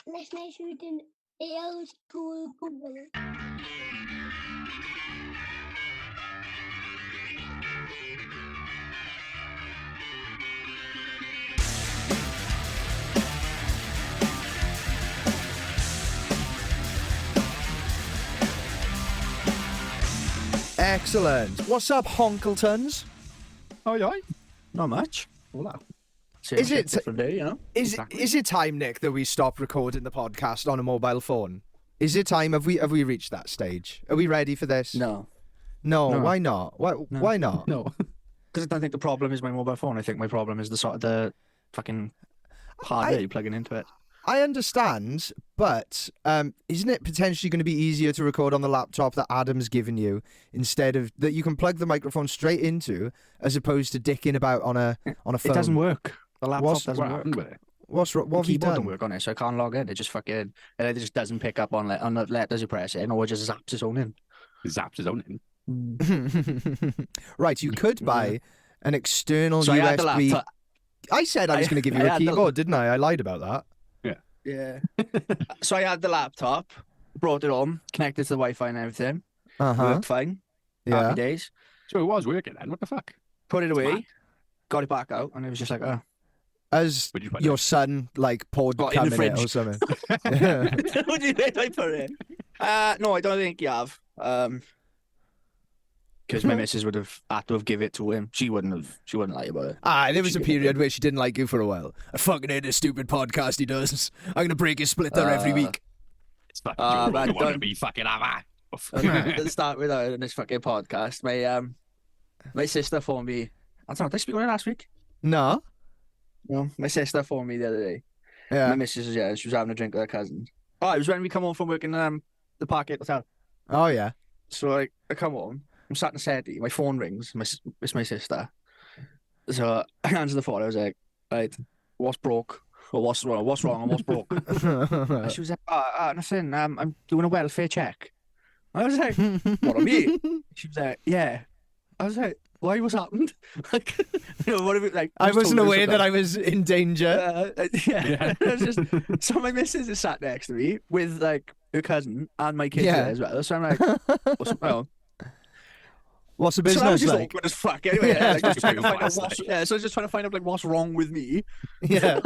nes na shooting ale school Google. Excellent. What's up, Honkletons? Oh, yeah. Not much. Hola. Is it different day, you know? Is it time, Nick, that we stop recording the podcast on a mobile phone? Is it time? Have we reached that stage? Are we ready for this? No. No. No. Why not? Why not? No. Because I don't think the problem is my mobile phone. I think my problem is the fucking hardware you're plugging into it. I understand, but isn't it potentially going to be easier to record on the laptop that Adam's given you instead of that you can plug the microphone straight into, as opposed to dicking about on a phone? It doesn't work. The laptop doesn't work. with it? What have you Keyboard done? don't work on it, so I can't log in. It just fucking it just doesn't pick up on the letters you press in, or it just zaps its own in. Zaps his own in. Right, you could buy an external So I had the USB. laptop. I said I was going to give you I a had the- keyboard, didn't I? I lied about that. Yeah. So I had the laptop, brought it home, connected to the Wi-Fi and everything. Worked fine. Yeah. Happy days. So it was working then. What the fuck? Put it away. Smart. Got it back out, and it was just like, oh. As Where'd you put your it? son poured Got cum in the in it or fridge. something. Yeah. What do you think I put it? No, I don't think you have. Because my missus would have had to have give it to him. She wouldn't lie about it. There was a period where she didn't like you for a while. I fucking hate this stupid podcast he does. I'm going to break his splitter every week. It's fucking man, you want to don't- be fucking hammer. Let's start with that in this fucking podcast. My sister phoned me. I don't know, did I speak on it last week? No? No. My sister phoned me the other day. My Yeah. missus, she was having a drink with her cousin. Oh, it was when we come home from work in the Parkgate Hotel. Oh, yeah. So I come home, I'm sat in the settee, my phone rings, it's my sister. So I answer the phone, I was like, right, what's broke? Or what's wrong and what's broke? And she was like, nothing, I'm doing a welfare check. I was like, what, on me? She was like, yeah. I was like, why, what's happened? Like, what have you, like, I who's wasn't told you aware that something? I was in danger. Yeah. It was just, so my missus is sat next to me with like her cousin and my kids Yeah. there as well. So I'm like, What's the so that was business just like? awkward as fuck. Anyway, Yeah. like, just trying to find out What's what's, like? yeah, so I was just trying to find out like what's wrong with me. Yeah.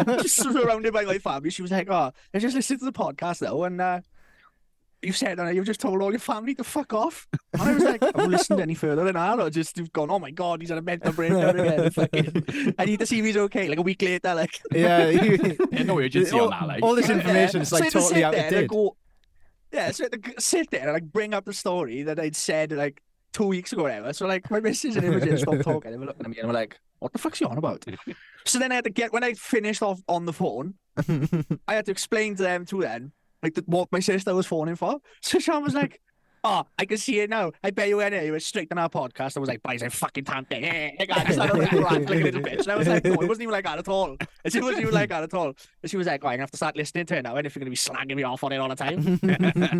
Just surrounded by my family. She was like, "Oh, I just listened to the podcast though, and you said you've just told all your family to fuck off." And I was like, "Have you listened any further than that, or just you've gone? Oh my god, he's had a mental breakdown again. Fucking, I need to see if he's okay." Like a week later, like Yeah. Yeah, no urgency on that. Like, all this information is So I like had to totally sit out there of and I date. go- Yeah, so I had to sit there and like bring up the story that I'd said like 2 weeks ago or whatever. So like my missus and Imogen stopped talking. They were looking at me and were like, "What the fuck's he on about?" So then I had to when I finished off on the phone, I had to explain to them like what my sister was phoning for. So Sean was like, "Oh, I can see it now. I bet you went in. You were straight on our podcast." I was like, "Buys a fucking tanting." Like a little bitch. And I was like, "No, it wasn't even like that at all." And she wasn't even like that at all. And she was like, "Oh, I'm gonna have to start listening to it now. And if you're gonna be slagging me off on it all the time,"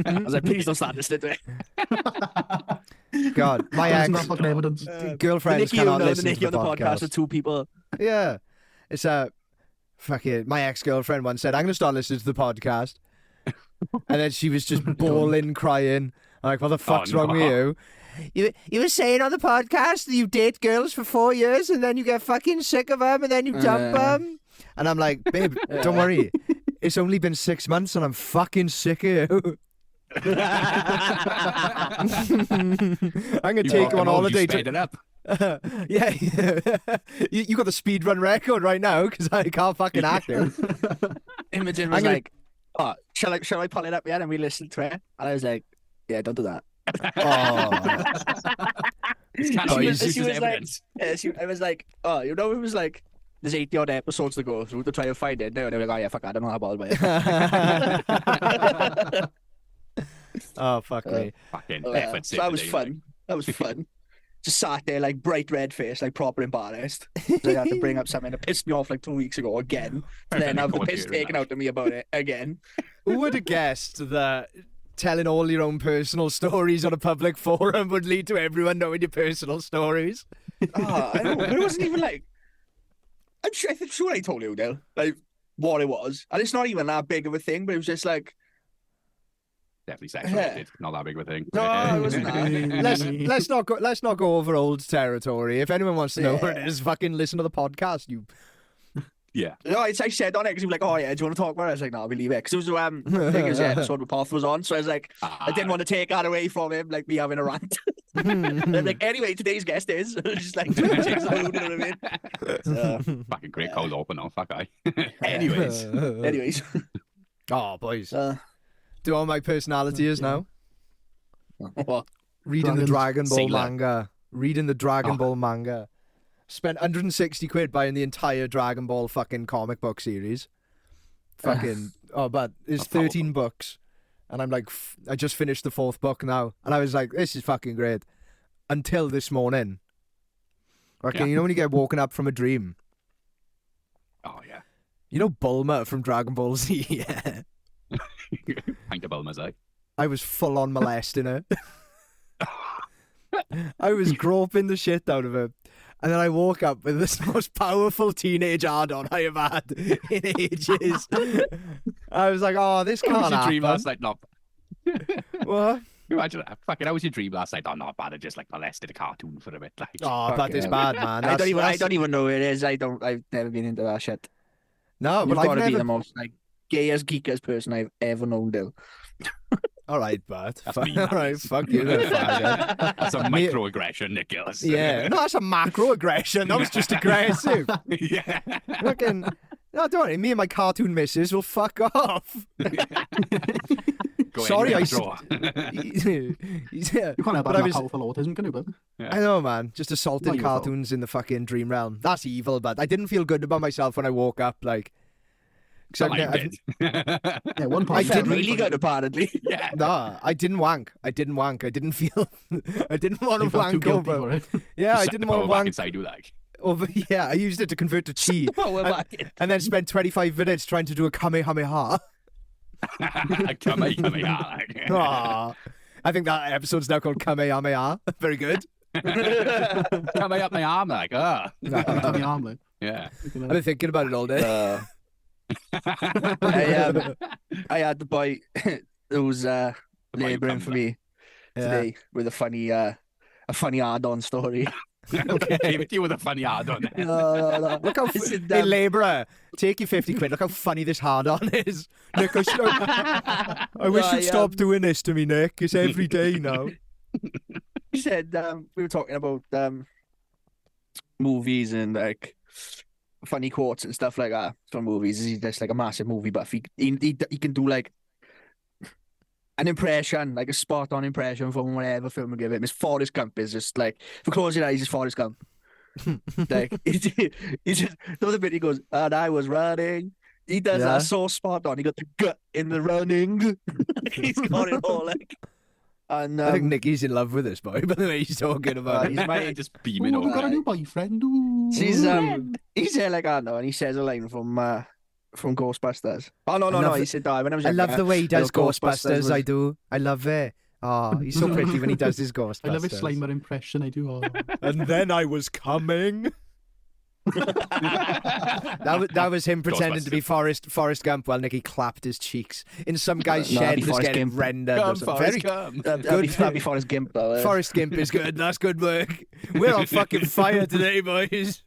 I was like, "Please don't start listening to it." God, my There's ex not fucking evidence. girlfriends cannot listen Nikki to on the podcast are two people. Yeah. It's fucking my ex-girlfriend once said, "I'm going to start listening to the podcast." And then she was just bawling, crying. I'm like, "What the fuck's wrong with you? You were saying on the podcast that you date girls for 4 years and then you get fucking sick of them and then you dump them." And I'm like, "Babe, don't worry. It's only been 6 months and I'm fucking sick of you." I'm going to take you on holiday Sped to... it up. Yeah, you got the speed run record right now because I can't fucking act it. Imogen was I'm gonna- like, "Oh, shall I pull it up yet?" And we listened to it. And I was like, "Yeah, don't do that." Oh, It's kind Oh, of he's- uses she was like- evidence. I was like, "Oh, it was like there's 80 odd episodes to go through to try and find it." No, they were like, "Oh yeah, fuck, I don't know how about it." oh fuck me. Fucking So effort that was today, fun. That was fun. Just sat there like bright red face, like proper embarrassed. So I had to bring up something that pissed me off like 2 weeks ago again. And then have the piss taken out of me about it again. Who would have guessed that telling all your own personal stories on a public forum would lead to everyone knowing your personal stories? I know, but it wasn't even like. I'm sure I told you, Dale. Like what it was, and it's not even that big of a thing, but it was just like, Definitely sex related. Not that big of a thing. no, it wasn't that. let's not go over old territory. If anyone wants to know what it Yeah. is, fucking listen to the podcast. You Yeah. No, I said on it because he was like, "Oh yeah, do you want to talk about it?" I was like, "No, we'll leave it." Because it was I think it was the episode where Poth was on, so I was like, I didn't want to take that away from him, like me having a rant. And I'm like, anyway, today's guest is just like change the mood, you know what I mean? Fucking great cold open on fuck I. Anyways. Oh, boys. Do all my personality is now? What? Reading the Dragons. Dragon Ball Sailor. manga. Reading the Dragon Ball manga. Spent 160 quid buying the entire Dragon Ball fucking comic book series. Fucking, but it's That's powerful. 13 books. And I'm like, I just finished the 4th book now. And I was like, this is fucking great. Until this morning. Okay, Yeah. you know when you get woken up from a dream? Oh yeah. You know Bulma from Dragon Ball Z? Yeah. Pint of Bulma's eh? I was full on molesting her. I was groping the shit out of her. And then I woke up with this most powerful teenage hard-on I have had in ages. I was like, oh, this How can't was your happen. dream last night? Not. What? Imagine that. Fucking, how was your dream last night? Oh, not bad. I just like molested a cartoon for a bit. Like, Oh, Fuck but it's yeah. bad, man. I don't That's- even know who it is. I've never been into that shit. No, You've but got I've to be never... the most like gayest, geekest person I've ever known, Dill. All right, but... That's me, All right, fuck you. then, faggot. that's a microaggression, Nicholas. Yeah. No, that's a macro-aggression. That was just aggressive. Yeah. Fucking... No, don't worry. Me and my cartoon missus will fuck off. Go Sorry, anywhere, I draw. yeah. You can't have But that I was- powerful autism, can you? But I know, man. Just assaulted Not your fault. cartoons in the fucking dream realm. That's evil, but I didn't feel good about myself when I woke up, like... 'cause Well, I I've- did. yeah, one I part. I felt didn't- really good, apparently. Yeah. Nah, I didn't wank. I didn't wank. I didn't feel... I didn't want You to felt too wank guilty over... for it. Yeah, I Set didn't the want to power back wank inside you, like. over... Yeah, I used it to convert to chi. Oh, we're back. And then spent 25 minutes trying to do a kamehameha. Come on, like. Aw. I think that episode's now called Kamehameha. Very good. Come up my arm, like, On the arm, like. yeah. I've been thinking about it all day. I had the boy who was boy who labouring comes for up. me today with a funny add-on story. Okay. Gave it to you with a funny hard on it. No. Look how... Hey, labourer, take your 50 quid. Look how funny this hard-on is. Nick, I wish No, you'd stop doing this to me, Nick. It's every day now. He said we were talking about movies and like funny quotes and stuff like that from movies. He's just like a massive movie buff. He can do like an impression, like a spot on impression from whatever film we give him. His Forrest Gump is just like, if you close your eyes, it's Forrest Gump. Like he's just the other bit he goes, and I was running. He does Yeah. that so spot on. He got the gut in the running. He's got it all like. And I think Nicky's in love with this boy, by the way he's talking about he's it. my Just beaming Ooh, over. I've got a new boyfriend. Ooh. He's there like I know, and he says a line from Ghostbusters. Oh no, I love he it. said when I was I younger, love the way he does thought Ghostbusters, I was- do. I love it. Oh, he's so pretty when he does his Ghostbusters. I love his Slimer impression. I do. Oh. And then I was coming. That was him pretending to be Forrest Gump while Nicky clapped his cheeks in some guy's No, shed that'd be that's Forrest getting Gimp. rendered. Or Come, something. Forrest, Very come. That'd be Forrest Gimp though. Forrest Gimp is good. That's good work. We're on fucking fire today, boys.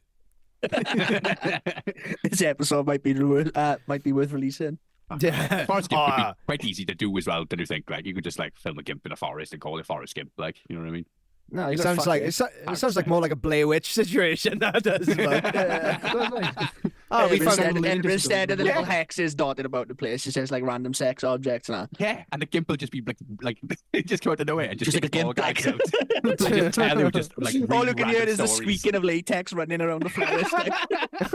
This episode might be worth releasing. Yeah. Forrest Gimp would Ah. be quite easy to do as well, don't you think? Like, you could just like film a gimp in a forest and call it Forrest Gimp, like, you know what I mean? No, It sounds like it sounds like more like a Blair Witch situation. That does. Oh, we found instead of the little hexes dotted about the place, it says like random sex objects and that. Yeah, and the gimp will just be like it just come out of nowhere and just Just like take a all gimp guys bag. out. Like, just tell him just like All read you can hear random is the stories. squeaking of latex running around the forest. Like.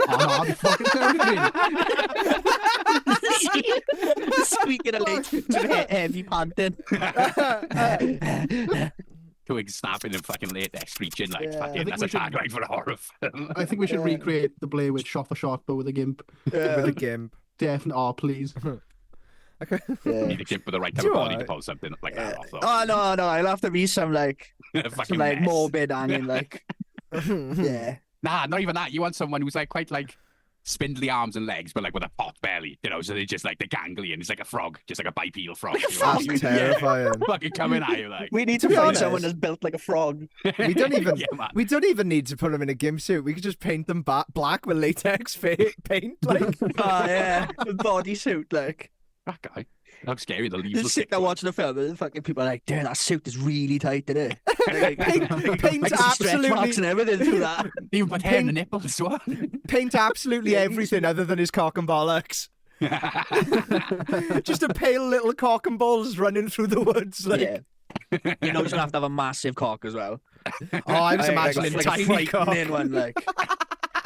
Oh, no, I'll be fucking terrified. The squeaking of latex, heavy panting. Twigs snapping and fucking latex screeching like Yeah. fucking I think that's a we should- tagline for a horror film. I think we should recreate the Blair Witch shot for shot, but with a gimp. with a gimp. Definitely. Oh, please. Need a gimp with the right type Do of body I? to pull something like that off. Though. Oh no, I'll have to be some like Fucking mess. morbid hanging like yeah. Nah, not even that. You want someone who's like quite like spindly arms and legs, but like with a pot belly, you know, so they just like they're gangly and it's like a frog, just like a bipedal frog. You know? That's terrifying. Fucking coming at you like. We need to be find honest- someone that's built like a frog. We don't even Yeah, man. we don't even need to put them in a gimp suit. We could just paint them black with latex paint. Like, Oh yeah, a bodysuit like. That guy. That's scary. The leaves will Just sit stick there to it. watching the film and fucking people are like, damn, that suit is really tight today. Like, paint I can see stretch marks absolutely and everything through that. Even put hair in the Pink- nipples as well. paint absolutely everything other than his cock and bollocks. Just a pale little cock and balls running through the woods. Like, Yeah. You know, he's gonna have to have a massive cock as well. oh, I was Like imagining a tiny cock. frightening one, like.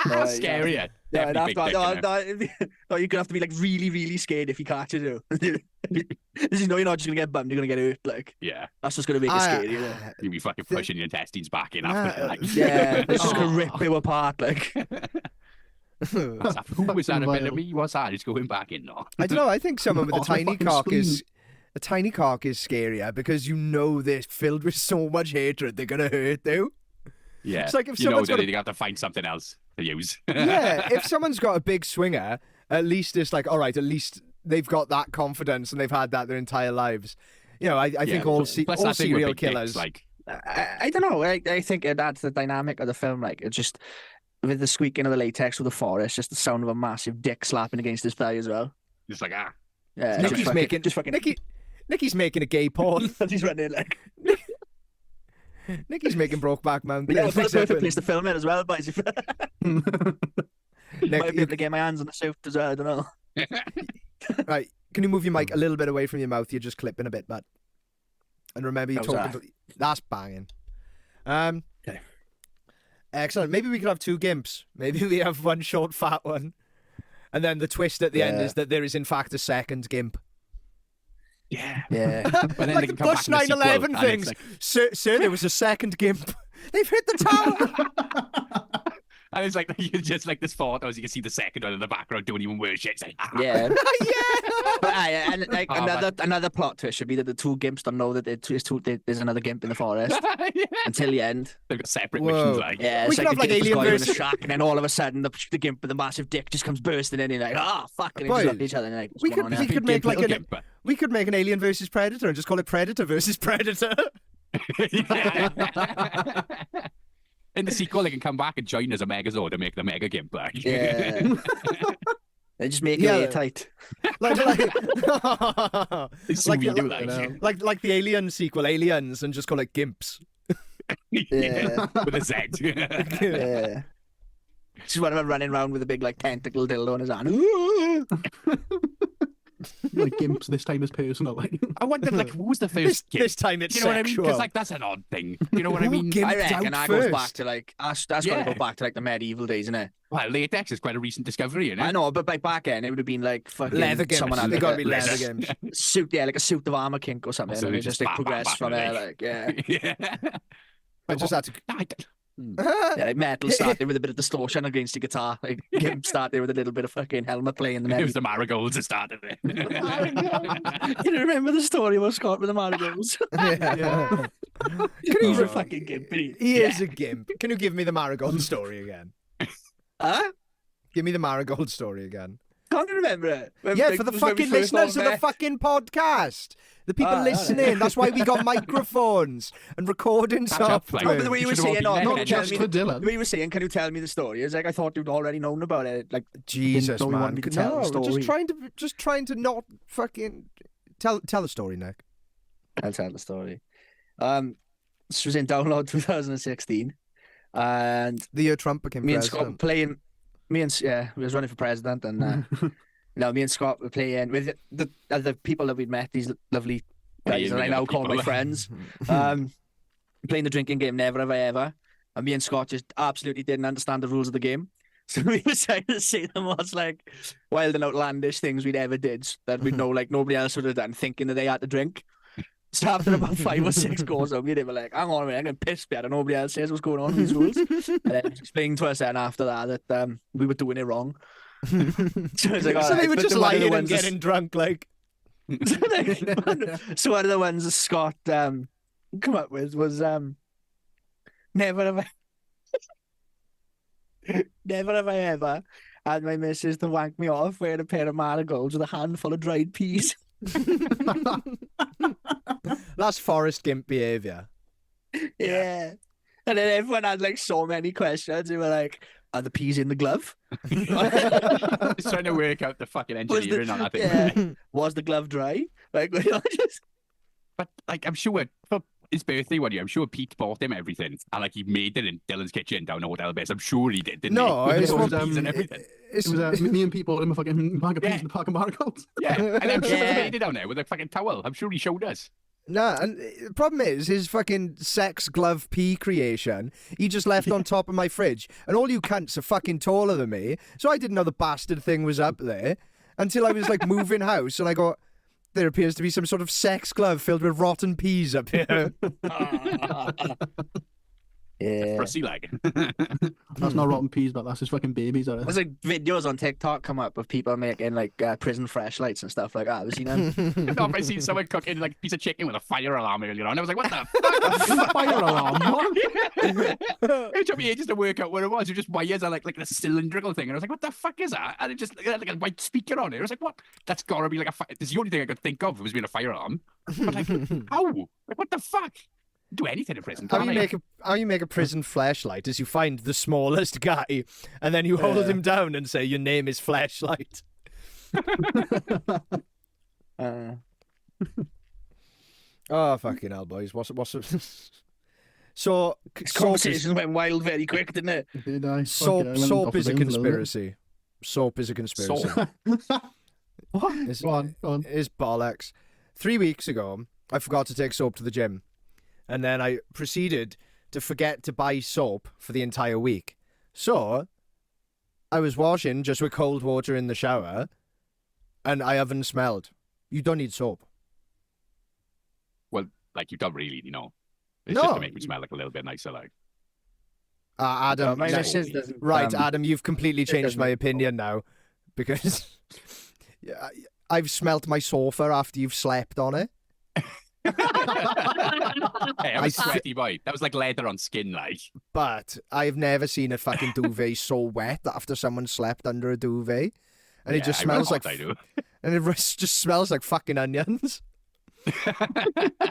That's scarier. Yeah, Definitely big dick, innit? no, you're gonna have to be like really, really scared if he catches you. This is no, you're not just gonna get bummed. You're gonna get hurt. Like Yeah. that's just gonna make it scary. You know? You'll be fucking pushing your intestines back in after like. Yeah, it's just gonna Oh. rip you apart. Like Who was that a bit of Wild. me? What's that? It's going back in now. I don't know. I think someone with a Oh, my tiny fucking cock is screen. a tiny cock is scarier because you know they're filled with so much hatred they're gonna hurt you. Yeah. It's like if you know someone's that got a- they have to find something else to use. Yeah, if someone's got a big swinger, at least it's like, all right, at least they've got that confidence and they've had that their entire lives. You know, I think all Plus all that thing with serial big dicks, killers. like I don't know. I think it adds the dynamic of the film. Like it just with the squeaking of the latex with the forest, just the sound of a massive dick slapping against his thigh as well. just like Yeah, Nicky's just fucking- making just fucking. Nicky's making a gay porn. He's running like. Nicky's making Brokeback Mountain. But yeah, it's the Except perfect when- place to film it as well, boys. If Nick, might be able to get my hands on the suit as well. I don't know. right, can you move your mic a little bit away from your mouth? You're just clipping a bit, but and remember you're How's talking. That's banging. Okay. Excellent. Maybe we could have two gimps. Maybe we have one short, fat one, and then the twist at the end Yeah. is that there is in fact a second gimp. yeah. Yeah. But then they Like can the come Bush back in the 9/11 sequel, and it's things. like- Sir, there was a second gimp. They've hit the tower. And it's like you just like this photos, you can see the second one in the background doing even worse shit. It's like, Yeah. yeah. But and like Oh, another plot twist should be that the two gimps don't know that there's another gimp in the forest Yeah. until the end. They've got separate Whoa. missions. Like, Yeah, We it's could like have, the like, gimp is Alien going in the versus- shack, and then all of a sudden the gimp with the massive dick just comes bursting in, and you're like, oh fuck, and they just Boys, look at each other and they're like, what's we going could- on we here? could make like little an- gimp. We could make an Alien versus Predator and just call it Predator versus Predator. Yeah. In the sequel, they can come back and join as a Megazord and make the Mega Gimp. Like. Yeah. They just make Yeah. it airtight. like It's like, we do like, that. like the Alien sequel, Aliens, and just call it Gimps. Yeah. With a Z. Yeah. Just one of them running around with a big like tentacle dildo on his hand. Like gimps this time is personal. Like I wonder, like, who was the This, first Gimp? this time it's You know what I mean? sexual. Because like that's an odd thing. You know what I Who mean? gimped I reckon out that goes back first? to like that's got to Yeah. go back to like the medieval days, isn't it? Well, latex is quite a recent discovery, isn't it? I know, but like back then it would have been like fucking Leather Gimps. someone had They like gotta a be leather Gimps. suit, yeah, like a suit of armor kink or something, So and they it just just like bang, bang, progressed bang, from there, like- like yeah, Yeah. I just had to. yeah, like metal started with a bit of distortion against the guitar, like Gimp started with a little bit of fucking helmet playing the It metal. was the marigolds that started it. You remember the story about Scott with the marigolds? Yeah. He's you- a fucking gimp. He is a gimp. Can you give me the marigold story again? Huh? Give me the marigold story again. Can't you remember it? When- Yeah, like, for the was when we fucking first all listeners of the met. fucking podcast. The people Ah, listening. That's why we got microphones and recording Catch up, like- software. No, but the way you were Should have all saying, been there, no, not Ken. tell just me for the Dylan. way you were saying, can you tell me the story? It's like I thought you'd already known about it. Like Jesus, Didn't know you man. wanted me to tell the No, story. just trying to not fucking tell the story, Nick. I'll tell the story. This was in download 2016, and The year Trump became me and Scott were president. playing. We was running for president, and me and Scott were playing with the other people that we'd met. These lovely guys Yeah, that I the now other call my people. friends. Playing the drinking game, Never Have I Ever, and me and Scott just absolutely didn't understand the rules of the game. So we decided to say them was like wild and outlandish things we'd ever did that we'd know like nobody else would have done, thinking that they had to drink. So after about 5 or 6 goes on, we were like, hang on a minute, I'm going to piss better. Nobody else says what's going on with these rules. And then he was explaining to us then after that we were doing it wrong. So, it's like, all So they right, were but just then one of the lying and ones that- getting drunk, like. So one of the ones that Scott come up with was never have I never have I ever and my missus to wank me off wearing a pair of marigolds with a handful of dried peas. That's Forrest Gimp behaviour. Yeah. And then everyone had like so many questions. They were like, are the peas in the glove? Just trying to work out the fucking engineering on that thing. Yeah. Was the glove dry? Like, just... But like, I'm sure for his birthday one year, I'm sure Pete bought him everything, and like he made it in Dylan's kitchen down at Hotel Base. I'm sure he did, didn't No, he? it's With what- peas and everything. It was me and people in a fucking bag of peas in the park of marigolds. Yeah, and I'm sure Yeah. he made it down there with a fucking towel. I'm sure he showed us. Nah, and the problem is his fucking sex glove pea creation. He just left on top of my fridge, and all you cunts are fucking taller than me, so I didn't know the bastard thing was up there until I was like moving house, and I got. There appears to be some sort of sex glove filled with rotten peas up here. Yeah. Pussy like. That's not rotten peas, but that's just fucking babies. Are There's like videos on TikTok come up of people making like prison flashlights and stuff like that. Have you seen them? I seen someone cooking like a piece of chicken with a fire alarm earlier on. I was like, what the fuck? Fire alarm. What? It took me ages to work out what it was. It was just wires and like a cylindrical thing. And I was like, what the fuck is that? And it just had like a white speaker on it. I was like, what? That's gotta be like a fire. This is the only thing I could think of was being a fire alarm. But like, how? Like, what the fuck? Do anything in prison. How can't you I? make a prison flashlight is you find the smallest guy, and then you hold him down and say your name is Flashlight. Oh fucking hell, boys! What's so This soap conversation went wild very quick, didn't it? Did I? soap, Fuck yeah, I went soap off is the a rails little bit. conspiracy. Soap is a conspiracy. What? It's, Go on, go on. It's bollocks. 3 weeks ago, I forgot to take soap to the gym, and then I proceeded to forget to buy soap for the entire week. So I was washing just with cold water in the shower, and I haven't smelled. You don't need soap. Well, like you don't really, It's No. just to make me smell like a little bit nicer, like. Adam, My no- missus doesn't. right, Adam, you've completely changed doesn't my make opinion now, because yeah, I've smelt my sofa after you've slept on it. Hey, I'm I a th- sweaty boy. That was like leather on skin, like. But I've never seen a fucking duvet so wet after someone slept under a duvet. And it just I really smells like thought I do. and it just smells like fucking onions.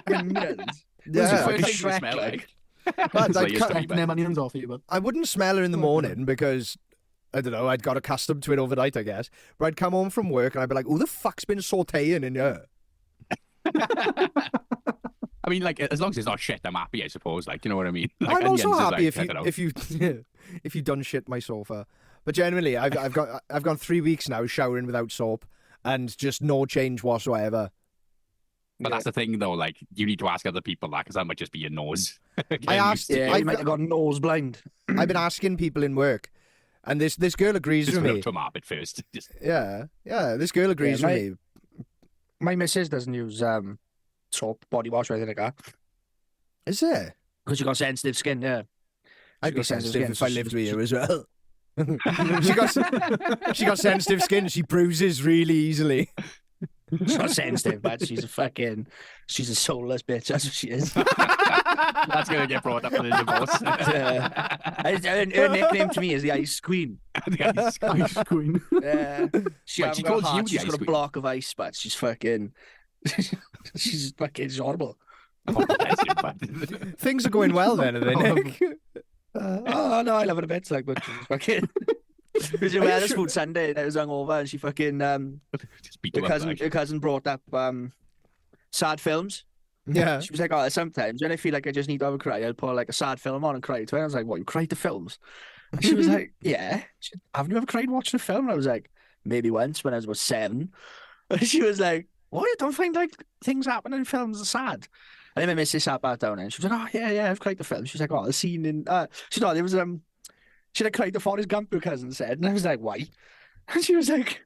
Onions. What's the Yeah, first thing you Shrek, smell like? but That's I'd like your cut- story, Taking them onions off you, but I wouldn't smell her in the morning because I don't know, I'd got accustomed to it overnight, I guess. But I'd come home from work and I'd be like, "Who the fuck's been sauteing in here?" I mean, like, as long as it's not shit, I'm happy, I suppose. Like, you know what I mean? Like, I'm also onions is happy like, if you if you done shit my sofa. But generally, I've gone 3 weeks now showering without soap and just no change whatsoever. But that's the thing, though. Like, you need to ask other people that because that might just be your nose. I asked- Yeah, I've you might have got nose blind. I've been asking people in work, and this girl agrees Just with put me. up to a bit first. Just Yeah, this girl agrees Yeah, with me. My missus doesn't use soap, body wash, or anything like that Is there? because she got sensitive skin. Yeah, I'd be got sensitive sensitive skin, if I so lived she- with you as well. she got sensitive skin. She bruises really easily. she's not sensitive, but she's a soulless bitch. That's what she is. that's going to get brought up in the divorce. Her nickname to me is the Ice Queen. The ice ice queen. She Wait, hasn't she got a calls you heart, the she's Ice got a Queen? block of ice, but she's fucking. she's horrible. Oh, bless you, but- Things are going well then, are they, Nick? Oh no, I love it a bit. Like, but she's fucking. Because we had this food Sunday and I was hungover and she fucking just beat you up, like. her cousin brought up sad films. Yeah. She was like, "Oh, sometimes when I feel like I just need to have a cry, I'll put like a sad film on and cry to it." I was like, "What? You cry to films?" And she was like, "Yeah." She said, "Haven't you ever cried watching a film?" And I was like, "Maybe once when I was about 7." And she was like, "What? You don't find like things happening in films are sad?" And then my missus sat back down and she was like, "Oh yeah, I've cried to film." She was like, "Oh, the scene in she thought there was she had cried to Forrest Gump," her cousin said, and I was like, "Why?" And she was like,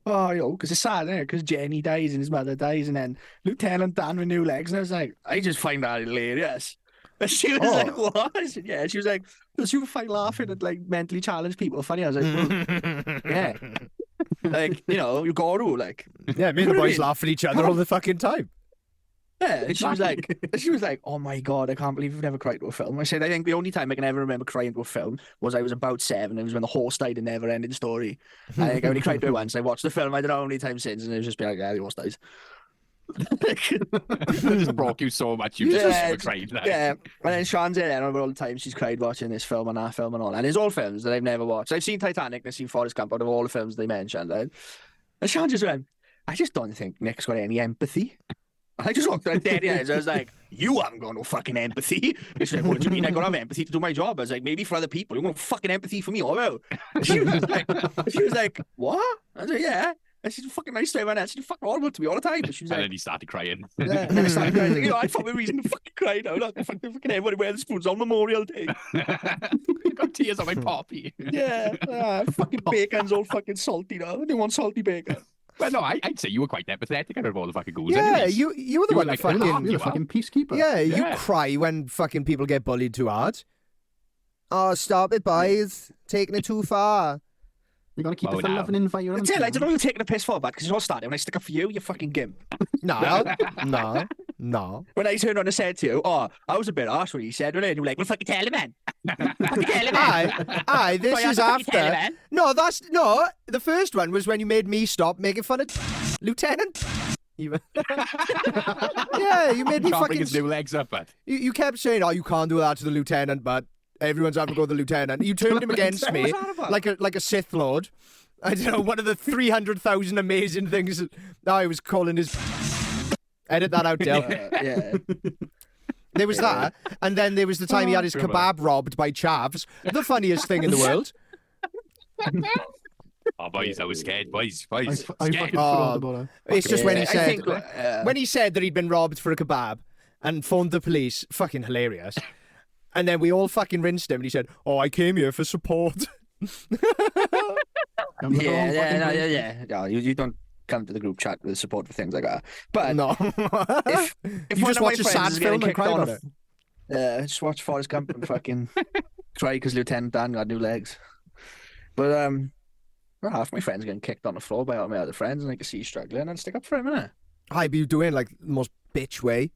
"Oh, because it's sad, isn't it? Because Jenny dies and his mother dies, and then Lieutenant Dan with new legs." And I was like, "I just find that hilarious." And she was like, "What?" I said, "Yeah." She was like, "Does you find laughing at like mentally challenged people funny?" I was like, well, "Yeah, like you go to like." Yeah, me and the boys laugh at each other all the fucking time. Yeah, and she was like, oh my God, I can't believe I've never cried to a film. I said, I think the only time I can ever remember crying to a film was I was about 7. It was when the horse died in Never Ending Story. I think I only cried to it once. I watched the film, I don't know how many times since, and it was just be like, yeah, the horse dies. It just broke you so much you just cried. Like. Yeah, and then Sean's in there all the time. She's cried watching this film and that film and all. And it's all films that I've never watched. I've seen Titanic and I've seen Forrest Gump out of all the films they mentioned. Right? And Sean just went, I just don't think Nick's got any empathy. I just looked at her dead eyes. I was like, you haven't got no fucking empathy. She's like, what do you mean I gotta have empathy to do my job? I was like, maybe for other people. You want fucking empathy for me, or well? She was like, what? I was like, yeah. And she's fucking nice to everyone else. She's fucking horrible to me all the time. But she was And like, then he started crying. yeah. And then I started crying. Like, I found a reason to fucking cry now. Look, fucking everybody wear the spoons on Memorial Day. Got tears on my poppy. Yeah. Fucking bacon's all fucking salty now. They want salty bacon. Well, no, I'd say you were quite empathetic out of all the fucking ghouls. Yeah, anyways. you were the You one were that like, fucking... You're a fucking peacekeeper. Yeah, you Yeah. cry when fucking people get bullied too hard. Oh, stop it, boys. Taking it too far. You're going to keep Oh, the fun no. loving environment. I don't know you're taking a piss for, bad because it's all started when I stick up for you, you fucking gimp. No, no. When I turned on and said to you, oh, I was a bit harsh when you said, and you were like, well, fucking tell him, man. Fucking tell him, man. Aye, this Why, is I fucking tell him, after. man. No, the first one was when you made me stop making fun of Lieutenant. Yeah, you made me Can't bring fucking... his new legs up, but You kept saying, oh, you can't do that to the Lieutenant, but everyone's having to go to the Lieutenant. You turned him against What me was that about? like a Sith Lord. I don't know, one of the 300,000 amazing things. No, I was calling his... Edit that out, Dale. Yeah. There was that, and then there was the time he had his Good kebab robbed by chavs. The funniest thing in the world. oh, boys, I was scared, boys. I Scared. fucking forgot about it. It's just when he I said think, when he said that he'd been robbed for a kebab and phoned the police. Fucking hilarious. And then we all fucking rinsed him, and he said, "Oh, I came here for support." yeah. No, you don't come to the group chat with support for things like that. But No, if you one just of my watch a friends sad is film getting and kicked cry on about it. just watch Forrest Gump and fucking cry because Lieutenant Dan got new legs. But well, half my friends getting kicked on the floor by all my other friends, and I can see you struggling, and stick up for him, innit? I be doing like the most bitch way.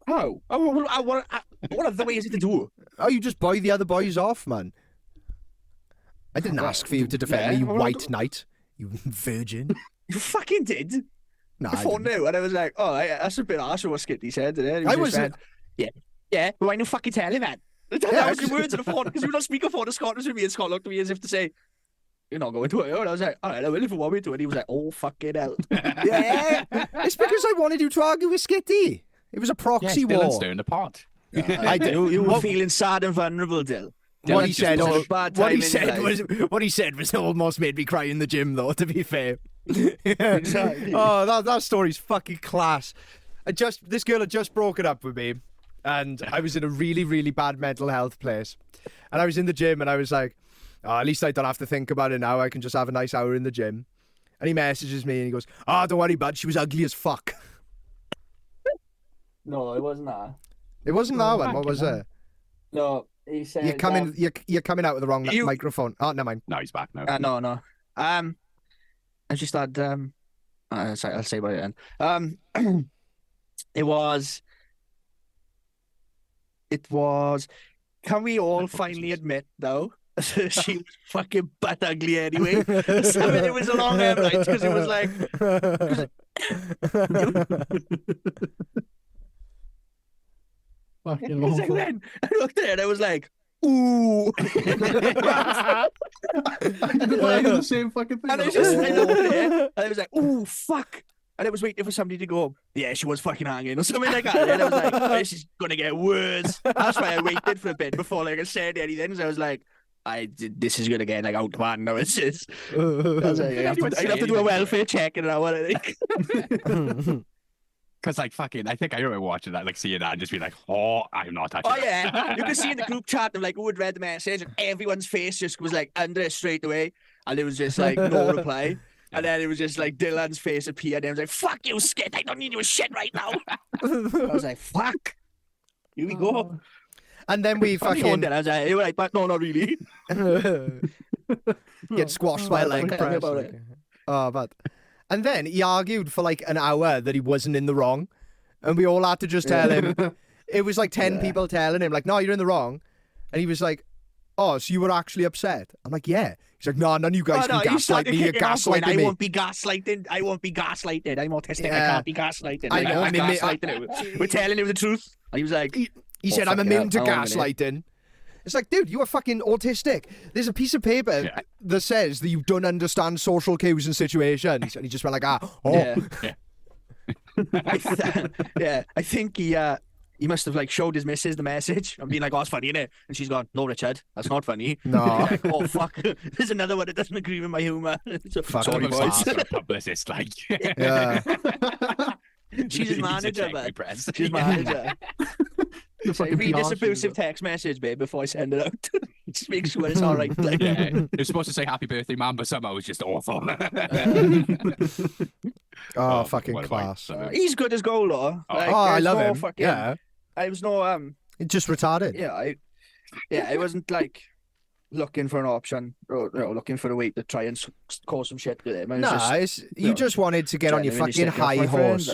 What other way is it to do? Oh, you just buy the other boys off, man. I didn't ask for you to defend me, you white knight, you virgin. You fucking did. No, I thought no, and I was like, oh, that's a bit harsh what Skitty said. And I he was. went, yeah, but why no fucking tell him, man? That was your words on the phone, because we were not speaking for the Scott was with me, and Scott looked at me as if to say, you're not going to it. And I was like, all right, I will if you want me to. And he was like, oh, fucking hell. Yeah, it's because I wanted you to argue with Skitty. It was a proxy Dylan war. stirring the pot. I did. You were feeling sad and vulnerable, Dill. What he Just said, was a bad time what he said was almost made me cry in the gym, though. To be fair, Exactly. Oh, that story's fucking class. This girl had just broken up with me, and I was in a really, really bad mental health place, and I was in the gym, and I was like, oh, at least I don't have to think about it now. I can just have a nice hour in the gym. And he messages me, and he goes, "Oh, don't worry, bud. She was ugly as fuck." No, it wasn't that. It wasn't that one. What was it? No, he said You're coming out with the wrong microphone. Oh, never mind. No, he's back now. no. I just had sorry, I'll say about it then. It was. Can we all finally admit though? She was fucking butt ugly anyway. So it was a long night because it was like. Fucking Because awful. then I looked at it and I was like, ooh. I did the same fucking thing. And I looked at it and I was like, ooh, fuck. And I was waiting for somebody to go, yeah, she was fucking hanging or something like that. And I was like, this is going to get worse. That's why I waited for a bit before like I said anything. So I was like, this is going to get like out of hand now. It's just, I was like, I have to do a welfare check and all, I think. Because, like, fucking, I think I remember watching that, like, seeing that and just being like, oh, I'm not touching Oh, that. yeah. You could see in the group chat of like who had read the message and everyone's face just was like under it straight away. And it was just like no reply. And then it was just like Dylan's face appeared and I was like, fuck you, Skit. I don't need your shit right now. I was like, fuck. Here we go. And then we I fucking was like, you're right, but no, not really. get squashed by a leg Tell me press. about it. Oh, but and then he argued for like an hour that he wasn't in the wrong. and we all had to just tell him. It was like 10 people telling him, like, no, you're in the wrong. And he was like, oh, so you were actually upset? I'm like, yeah. He's like, no, none of you guys can gaslight me. You're gaslighting me. I won't be gaslighting. I'm autistic. I can't be gaslighting. I'm gaslighting. We're telling him the truth. And he was like, he said, I'm immune to gaslighting. It's like, dude, you are fucking autistic. There's a piece of paper that says that you don't understand social cues and situations. And he just went like, I think he must have like showed his missus the message and been like, oh, it's funny, innit? And she's gone, no, Richard, that's not funny. No. Like, oh, fuck. There's another one that doesn't agree with my humour. Sorry, boys. Publicist, like. Yeah. She's his manager, man. She's his manager. Read this abusive text message, babe, before I send it out. Just make sure it's all right. Like, It was supposed to say happy birthday, man, but somehow it was just awful. Fucking what a class. he's good as gold, though. Like, I love him. Fucking, Yeah. I was no Just retarded. I wasn't like looking for an option or looking for a way to try and cause some shit with him. You just wanted to get on your fucking high horse.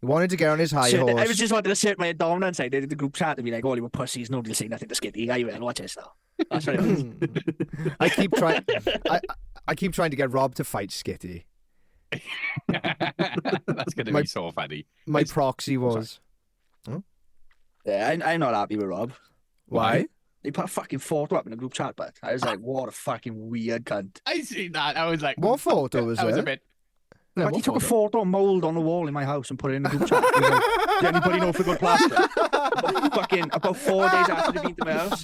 You wanted to get on his high horse. I was just wanted to sit my dominance. I did the group chat and be like, "Oh, you were pussies. Nobody will say nothing to Skitty. I will watch this now." That's what it was. I keep trying. I keep trying to get Rob to fight Skitty. That's going to be so funny. My proxy was. Yeah, I'm not happy with Rob. Why? They put a fucking photo up in the group chat, but I was like, what a fucking weird cunt. I seen that. I was like, what photo was that? Was a it? bit. Yeah, But he took a photo mould on the wall in my house and put it in the group chat. He was like, does anybody know for good plaster? Fucking about 4 days after they been to my house.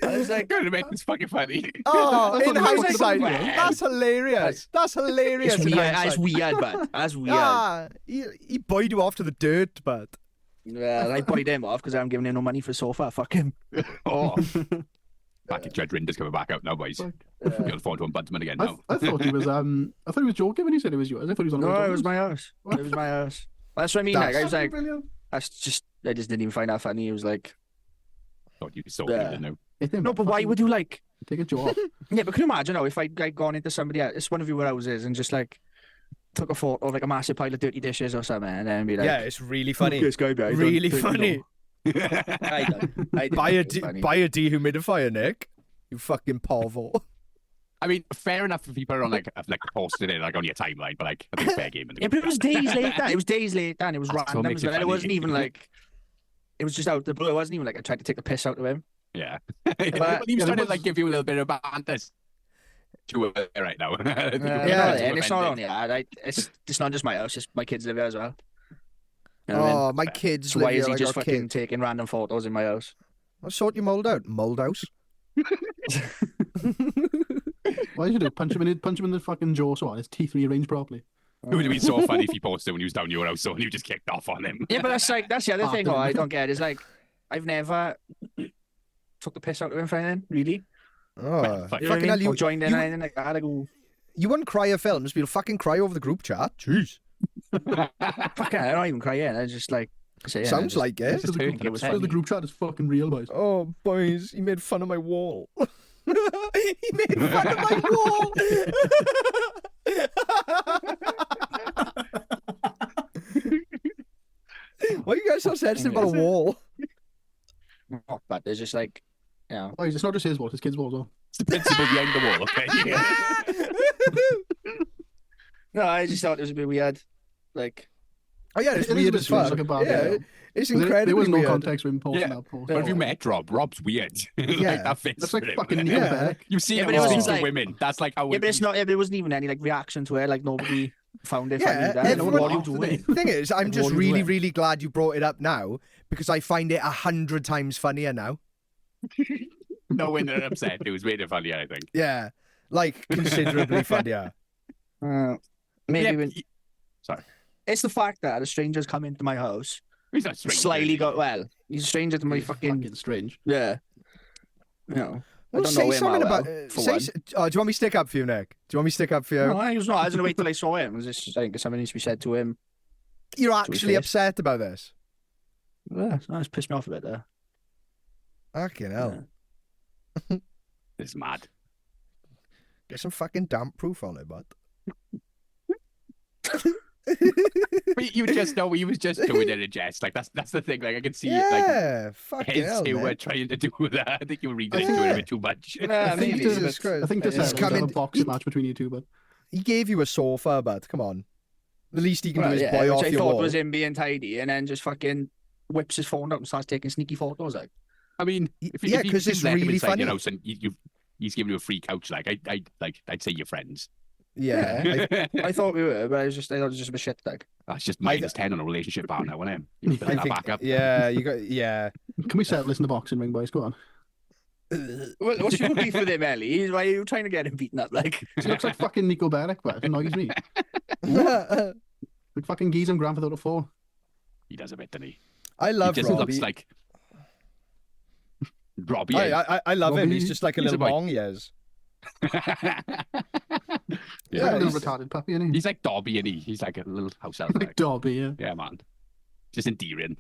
I was like, It's fucking funny. Oh, in hindsight, like, that's hilarious. That's hilarious. it's in weird. hindsight. That's weird, but that's weird. He buyed you off to the dirt, but. Yeah, I bought him off because I'm giving him no money for sofa. Fuck him. Oh. Fucking Judge Rinder's coming back out now, boys. You're on phone to ombudsman again now. I thought he was joking when he said it was yours. I thought he was on. No, it was my house. It was my house. That's what I mean. Like, I was like, brilliant. I just didn't even find that funny. He was like, Thought you saw it, didn't know. no, but why would you like? Take a job? Yeah, but can you imagine now if I'd like gone into somebody else, it's one of your houses and just like took a photo of like a massive pile of dirty dishes or something and then be like, Yeah, it's really funny. This guy, guy, Really funny. I don't Buy a think it's funny. dehumidifier, Nick. You fucking pavel. I mean, fair enough for people on like posted it like on your timeline, but like I think it's fair game. Yeah, but it was days later. It was days later and it was That's what random makes as well. it And it funny. wasn't even like it was just out the blue. It wasn't even like I tried to take the piss out of him. Yeah. But- He was trying to like give you a little bit of banter. To right now. And it's not only that. It's not just my house. It's my kids live here as well. You know what I mean? Oh, my kids So live why is here, he I just got fucking kids. taking random photos in my house? I'll sort your mould out. Mould house. Why did you do? Punch him in the fucking jaw so his teeth rearranged properly. It would have been so funny if he posted when he was down your house, so and you just kicked off on him. Yeah, but that's the other thing. After. I don't get is like I've never took the piss out of him for anything, really. Oh, fuck. You know what I fucking mean? hell, Or joined in or anything like that. I had to go. you wouldn't cry at films, but you'll fucking cry over the group chat. Jeez. Fucking, I don't even cry yet. I just like say. Sounds like it. Just think it was The funny. group chat is fucking real, boys. Oh, boys, he made fun of my wall. He made fun of my wall. Why are you guys so sensitive about a wall? No, but there's just like, you know. Oh, it's not just his wall, it's kids' wall as well. It's the principle behind the wall, okay? No, I just thought it was a bit weird. Like, Oh yeah, it's It is a weird bit as strange, fuck. like a bad Yeah, video. it's There incredibly was no weird. context for him posting Yeah. that post. But have you met Rob? Rob's weird. Yeah. Like, that fits That's like for him. fucking Yeah. neophyte. You see Yeah, him but it speak was to like- women. That's like how yeah, but it's not. Yeah, there wasn't even any like reaction to it. Like nobody found it funny. Yeah, Then. everyone- What are you doing? Thing is, I'm just What are you really, doing? really glad you brought it up now because I find it 100 times funnier now. knowing they're upset. It was really funny, I think. Yeah, like considerably funnier. Maybe Yeah, when Sorry. it's the fact that a stranger's come into my house, He's not strange. slyly got he's a stranger to my Fucking strange. yeah. You know, Well, I don't say know him something that about. well, for Say, one. do you want me to stick up for you, Nick? Do you want me to stick up for you? No, I was not. I was gonna wait till I saw him. It was just, I think something needs to be said to him. You're his actually face. upset about this? Yeah, it's pissed me off a bit there. Fucking hell. It's mad. Get some fucking damp proof on it, bud. But you just know he was just doing it in jest. Like that's the thing. Like I can see it. Like Yeah, fucking his hell, who were man. trying to do that. I think you were reading into it a bit too much. Nah, think maybe. Jesus but- Christ. I think this He's is a coming- boxing match between you two, but He gave you a sofa, but come on. The least he can do Well, is yeah, boy which off I your thought wall. was him being tidy, and then just fucking whips his phone out and starts taking sneaky photos. Like, I mean, Y- if, yeah, if you 'cause can it's let him really inside funny. your house and he's giving you a free couch, like I'd say you're friends. Yeah. I thought we were, but I thought it was just a bit shit. Like, That's just -10 on a relationship partner, wasn't it? You build I that think, back up. yeah, you got, yeah. can we settle this in the boxing ring, boys? Go on. what's your beef with him, Ellie? Why are you trying to get him beaten up? Like, He looks like fucking Nico Bellic, but it annoys me. Like fucking geese and Grand Theft Auto 4. He does a bit, doesn't he? I love He just Robbie. looks like Robbie. eh? I love him. Robbie, He's just like a he's a little boy. bong, he is. He's Yeah, like a little he's- retarded puppy, isn't he? He's like Dobby, and he's like a little house elf. Like Like. Dobby, yeah. Yeah, man. Just endearing.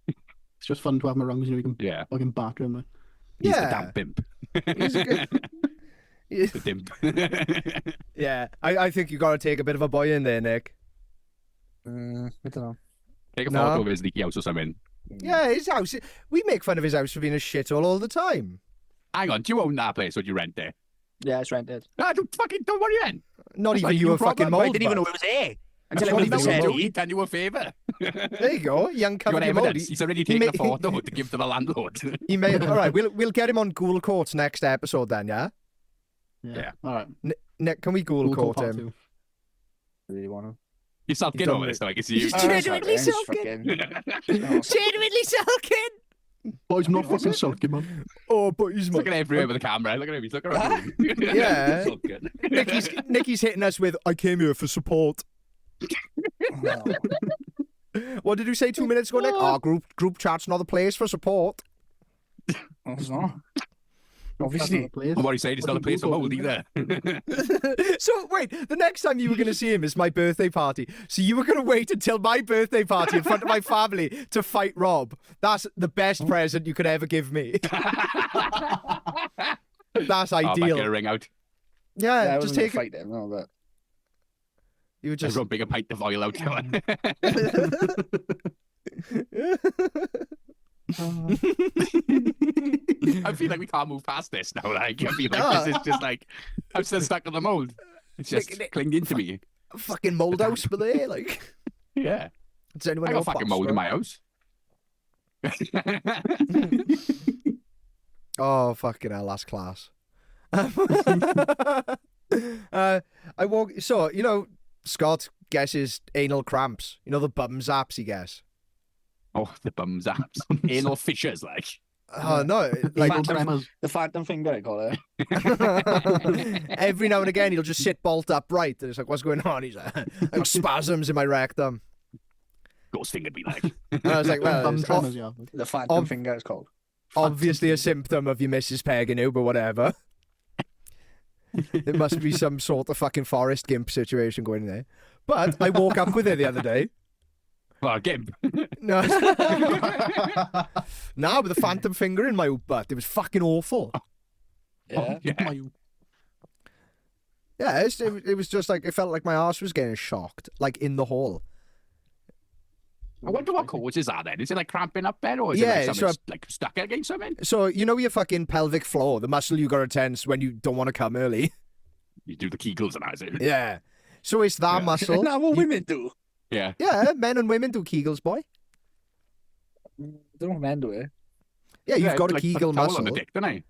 It's just fun to have him around because you can Yeah. fucking batter him. Like. He's the Yeah. damn pimp. He's a good... The dimp. Yeah, I think you got to take a bit of a boy in there, Nick. I don't know. Take a No. photo of his leaky house or something. Yeah, his house. We make fun of his house for being a shithole all the time. Hang on, do you own that place or do you rent it? Yeah, it's rented. Ah, don't worry then. Not That's even like you your a fucking problem. I mold. didn't even know bud. it was there until That's I what went he to does. said He's he. done you a favour. There you go, young You got covered your mold. evidence. He's already he taken a may- photo to give to the landlord. He may. All right, we'll get him on Ghoul Court next episode then, yeah. Yeah. All right. Nick, can we Ghoul We'll call Court part him? two. Really want to. You're sulking done over it. this, though. I can see you. Genuinely sulking. Genuinely sulking. Boys, I'm not fucking sulking, man. Oh, but he's He's my... looking everywhere with the camera. Look at him. He's looking around. Yeah. Sulking. Nicky's hitting us with, I came here for support. What did you say 2 minutes ago, Nick? Oh, group chat's not the place for support. It's not. Obviously. And what he's saying, it's not a place for mold either. So, wait, the next time you were going to see him is my birthday party. So you were going to wait until my birthday party in front of my family to fight Rob. That's the best present you could ever give me. That's Oh, back ideal. get a ring out. Yeah, I just wasn't gonna take it. fight them, no, but You would Just just... rubbing a pint of oil out. I feel like we can't move past this now. Like I feel like this is just like I'm still stuck in the mold. It's just clinging to me. fucking mold house for there, like... Yeah, Does anyone I know got fucking mold in my house. Oh, fucking hell, that's class. I walk... So, you know, Scott guesses anal cramps. You know, the bum zaps he guess. Oh, the bums apps, anal fissures, like. Oh, no. Like Like, tremors. the phantom finger, I call it. every now and again, he'll just sit bolt upright. And it's like, what's going on? He's like spasms in my rectum. Ghost fingered me, like. And I was like, well, Bum it's tremors, yeah. The phantom Ob- finger is called. obviously a symptom of your missus pegging you, but whatever. There must be some sort of fucking Forest Gimp situation going there. But I woke up with it the other day. Well, Gimp. No. Nah, with a phantom finger in my butt. It was fucking awful. Yeah. Yeah. Yeah, it was just like, it felt like my arse was getting shocked, like in the hole. I wonder what causes that then. Is it like cramping up there or is Yeah, it like something so- like stuck against something? So, you know your fucking pelvic floor, the muscle you got to tense when you don't want to come early? You do the Kegels and that, is it? Yeah. So it's that Yeah. muscle. Now what women do. Yeah. Yeah, men and women do Kegels, boy. I don't know if men do it. Yeah, you've Yeah, got a like, put Kegel towel muscle. on the dick, don't I?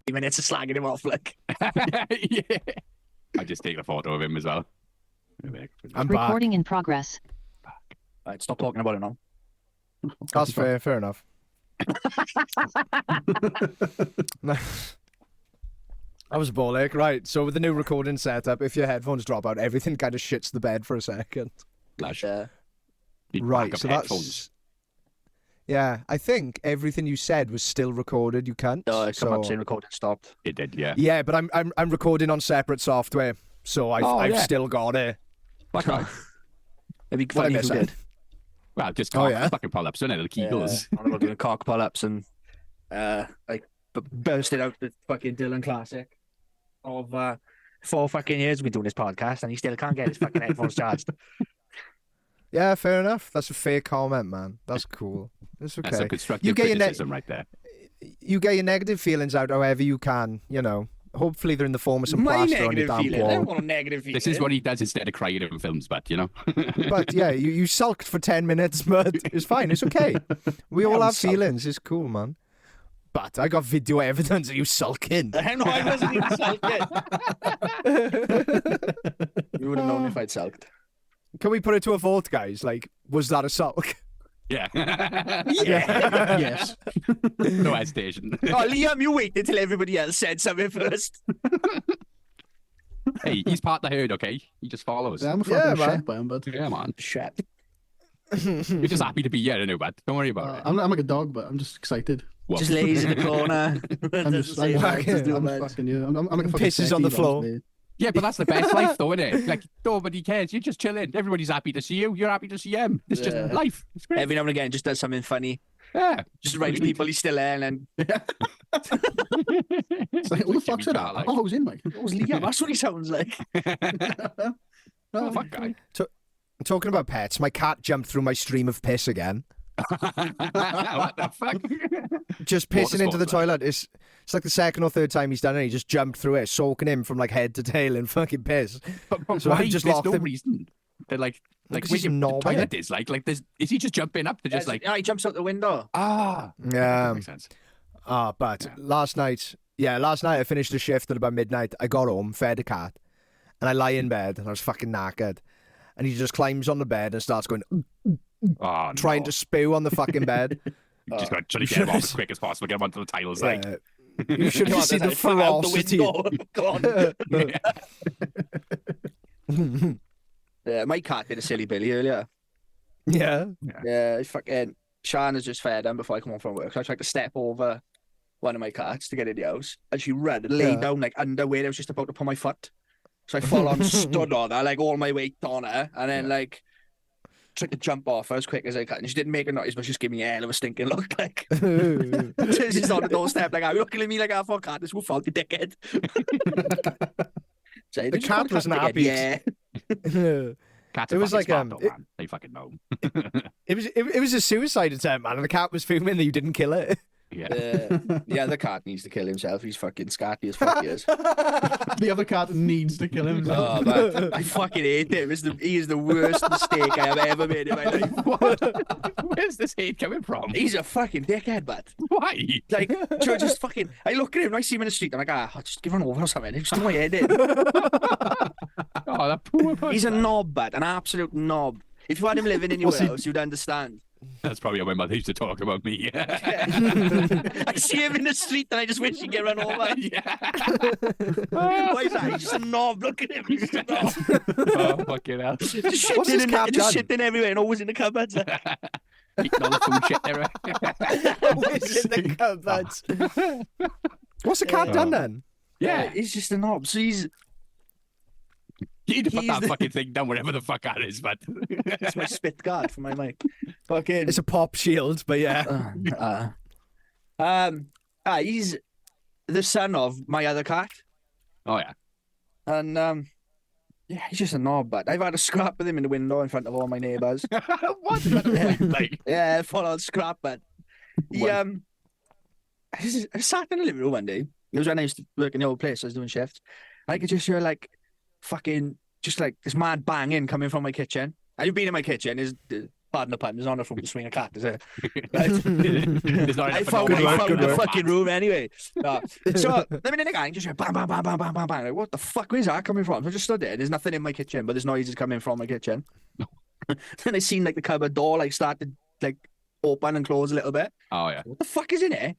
Even it's a slagging him off, like. Yeah. I just take a photo of him as well. I'm back. Recording in progress. Right, stop talking about it now. That's fair enough. That was a ball ache. Right, so with the new recording setup, if your headphones drop out, everything kind of shits the bed for a second. Flash. Yeah. Need Right, backup so headphones. that's... Yeah, I think everything you said was still recorded, you can't. No, I come up so... saying recording stopped. It did, yeah. Yeah, but I'm recording on separate software, so I've yeah. still got it. Fuck off. It'd be What I funny if miss, you then? did. Well, just Oh, cock yeah? fucking pull-ups, isn't it? The Kegels. I'm about doing cock pull-ups and like bursted out the fucking Dylan classic of 4 fucking years we've been doing this podcast and he still can't get his fucking headphones charged. Yeah, fair enough. That's a fair comment, man. That's cool. It's okay. That's some constructive You get your criticism right there. You get your negative feelings out however you can, you know. Hopefully they're in the form of some My plaster on your negative damn feeling. I don't wall. want a negative feeling. This is what he does instead of crying in films, but you know. But yeah, you sulked for 10 minutes, but it's fine. It's okay. We all have feelings. It's cool, man. But I got video evidence of you sulking. I know I wasn't even sulking. You would have known if I'd sulked. Can we put it to a vote, guys? Like, was that a sulk? Yeah. Yes. No hesitation. Oh, Liam, you waited till everybody else said something first. Hey, he's part of the herd, okay? He just follows. Yeah, I'm a Yeah, fucking man. chef, I am, but Yeah, man. Shit. You're just happy to be here, I know, but don't worry about it. I'm like a dog, but I'm just excited. Well, Just lays in the corner. I'm just, I'm, fucking, yeah. I'm like a fucking Pisses on the techie, floor. honestly. yeah, but that's the best life, though, isn't it? Like, nobody cares. You're just chilling. Everybody's happy to see you. You're happy to see him. It's just Yeah. life. It's great. Every now and again, just does something funny. Yeah. Just writes people he's still there, and then It's like, what the fuck's that? Like- Oh, I was in, Mike. what was Liam? That's what he sounds like. Oh, fuck guy. Talking about pets, my cat jumped through my stream of piss again. What the fuck? Just Water pissing into the sports, toilet. It's like the second or third time he's done it. He just jumped through it, soaking him from like head to tail in fucking piss. But So why? I've just There's locked no him. reason. They're like Because when he's your not toilet is is he just jumping up to just like yeah, he jumps out the window. that Yeah. makes sense. But last night I finished the shift at about midnight. I got home, fed the cat, and I lie in bed and I was fucking knackered. And he just climbs on the bed and starts going, Oh, trying no. to spew on the fucking bed. You just got to try to get him off as quick as possible. Get him onto the tiles, like. You should have seen the ferocity. Yeah, my cat did a silly billy earlier. Yeah. Yeah, I fucking Shan has just fed him before I come home from work. So I tried to step over one of my cats to get in the house, and she ran and lay Yeah. down like under where I was just about to put my foot. So I full on stood on her, like all my weight on her, and then like tried to jump off her as quick as I could. And she didn't make a noise, but she just gave me a hell of a stinking look. Like she's on the doorstep, like, "Are you looking at me like I forgot this? Who fault you, dickhead?" So, The cat wasn't happy. Yeah. Cats It are was fucking like, smart, though, man. They fucking know. It was a suicide attempt, man, and the cat was fuming that you didn't kill it. Yeah. The other cat needs to kill himself. He's fucking scatty as fuck he is. The other cat needs to kill himself. Oh, man. I fucking hate him. He is the worst mistake I have ever made in my life. Where's this hate coming from? He's a fucking dickhead, but Why? like, just fucking. I look at him and I see him in the street. I'm like, I'll just give him over or something. Just do my head in. Oh, that poor person. He's a knob, but an absolute knob. If you had him living in your house, you'd understand. That's probably how my mother used to talk about me. I see him in the street and I just wish he'd get run over. Yeah. Why is that? He's just a knob. Look at him. He's just a knob. Oh, fucking hell. Just What's his cat done? shitting everywhere and always in the cupboards. Eating all the food shit there. Always in the cupboards. What's the cat done then? Yeah, Yeah. he's just a knob. So he's You need to put He's that the- fucking thing down wherever the fuck that is, but. it's my spit guard for my mic. Fucking It's a pop shield, but yeah. he's the son of my other cat, Oh, yeah. and yeah, he's just a knob. But I've had a scrap with him in the window in front of all my neighbours. What? Like, Yeah, full on scrap. But he What? I sat in the living room one day. It was when I used to work in the old place. I was doing shifts. I could just hear like fucking just like this mad banging coming from my kitchen. Have you been in my kitchen? Is pardon the pun, there's not enough room to swing a cat, is it? there's not I enough found, for no I one. found good the work. fucking room anyway. So let me in the gang, just hear bang, bang, bang, bang, bang, bang, bang. Like, what the fuck is that coming from? So I just stood there. There's nothing in my kitchen, but there's noises coming from my kitchen. Then I seen like the cupboard door like started like open and close a little bit. Oh, yeah. What the fuck is in there?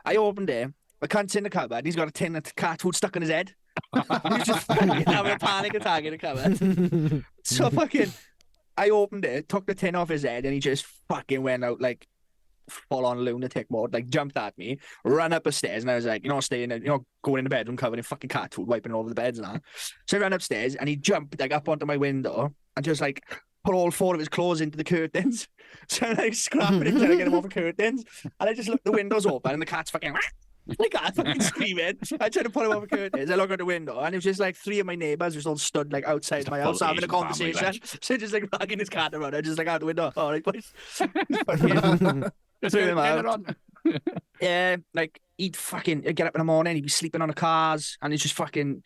I opened it. I can't in the cupboard. He's got a tin of cat food stuck on his head. He's just fucking having a panic attack in the cupboard. So fucking, I opened it, took the tin off his head, and he just fucking went out like full on lunatic mode, like jumped at me, ran up the stairs, and I was like, staying, going in the bedroom covered in fucking cat food, wiping all over the beds and that. So I ran upstairs, and he jumped like up onto my window and just like put all 4 of his clothes into the curtains. So I'm like scrapping him trying to get him off the curtains, and I just looked the windows open, and the cat's fucking Like, I fucking screaming. I tried to pull him over curtains. I look out the window, and it was just like 3 of my neighbours just all stood like outside Just a my full house having a Asian family, conversation. like. So just like fucking his cat around. I just like out the window. All right, boys. Fucking Just threw him get out. it on. Yeah, like he'd get up in the morning. He'd be sleeping on the cars, and it's just fucking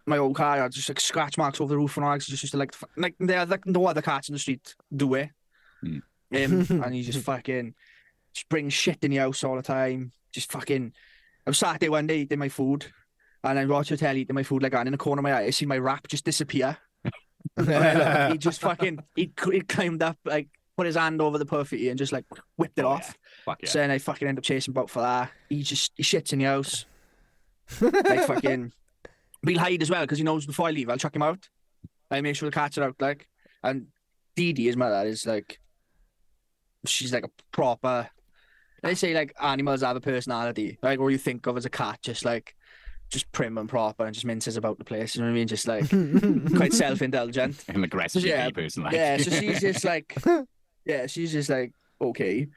my old car. I'd just like scratch marks over the roof and all. Just used to like like no other cats in the street do it. And he just fucking just brings shit in the house all the time. Just fucking. I was sat there one day eating my food, and I watched the telly eating my food like that. And in the corner of my eye, I see my wrap just disappear. He just fucking he climbed up, like put his hand over the puffy and just like whipped it off. Fuck yeah. So then I fucking end up chasing about for that. He shits in the house. Like fucking. We'll hide as well because he knows before I leave I'll chuck him out. I make sure the cats are out, like. And Dee Dee, his mother, is like. She's like a proper. They say like animals have a personality, like what you think of as a cat, just prim and proper and just minces about the place. You know what I mean? Just like quite self-indulgent. An aggressive person, like. Yeah, so she's just like, okay,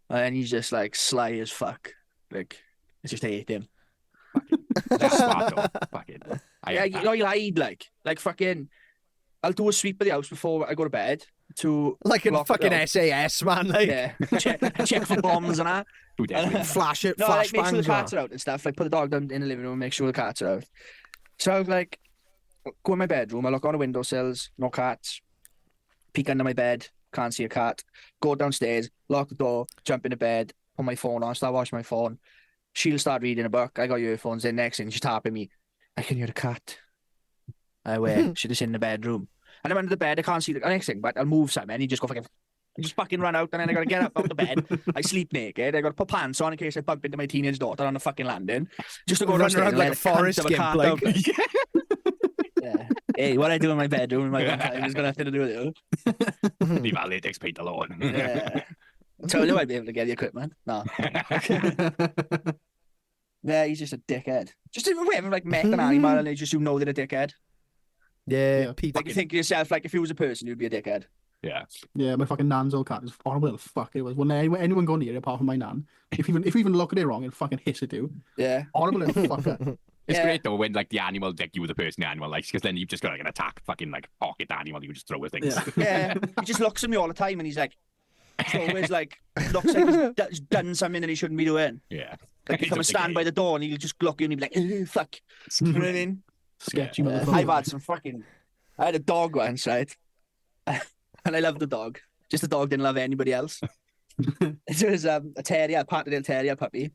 and he's just like sly as fuck. Like, I just hate him. That's smart though. Fucking. Yeah, you know, he'd like fucking. I'll do a sweep of the house before I go to bed to Like in lock fucking it up. SAS, man. Like, Yeah, check for bombs and that. Who definitely. flash it, No, like make sure the flashbangs. cats are out and stuff. Like put the dog down in the living room and make sure the cats are out. So I was like, go in my bedroom. I look on the windowsills, no cats. Peek under my bed, can't see a cat. Go downstairs, lock the door, jump into bed, put my phone on, start watching my phone. She'll start reading a book. I got earphones in. Next thing she's tapping me. I can hear the cat. I where? She's just in the bedroom. And I'm under the bed. I can't see the next thing, but I'll move something. And he just go fucking. I just fucking run out, and then I gotta get up out the bed. I sleep naked. I gotta put pants on in case I bump into my teenage daughter on the fucking landing. Just to go Run downstairs around and like let a the cunt forest of a gimp, cat like. out. Yeah. Hey, what I do in my bedroom in my time is got nothing to do with it. Leave our latex paint alone. Yeah. Told you I'd be able to get the equipment. No. Yeah, he's just a dickhead. Just if we ever like met an animal and you know they're a dickhead. Yeah, Yeah. Pete. Like you think to yourself, like if you was a person, you'd be a dickhead. Yeah. Yeah, my fucking nan's old cat is horrible little fuck it was. When anyone go near it apart from my nan, if you even look at it wrong, it'll fucking hiss at you. Yeah. Horrible little fucker. It's Yeah. great though when like the animal like you were the person the animal likes because then you've just got like an attack fucking like pocket animal you just throw at things. Yeah. Yeah. He just looks at me all the time and he's like, he's always like, looks like he's done something that he shouldn't be doing. Yeah. Like you come and stand by the door and he'll just look at you and he'll be like, fuck. You know what I mean? Sketchy Yeah. motherfucker. I've had some fucking. I had a dog once, right? And I loved the dog. Just the dog didn't love anybody else. It was a terrier, a Patterdale Terrier puppy.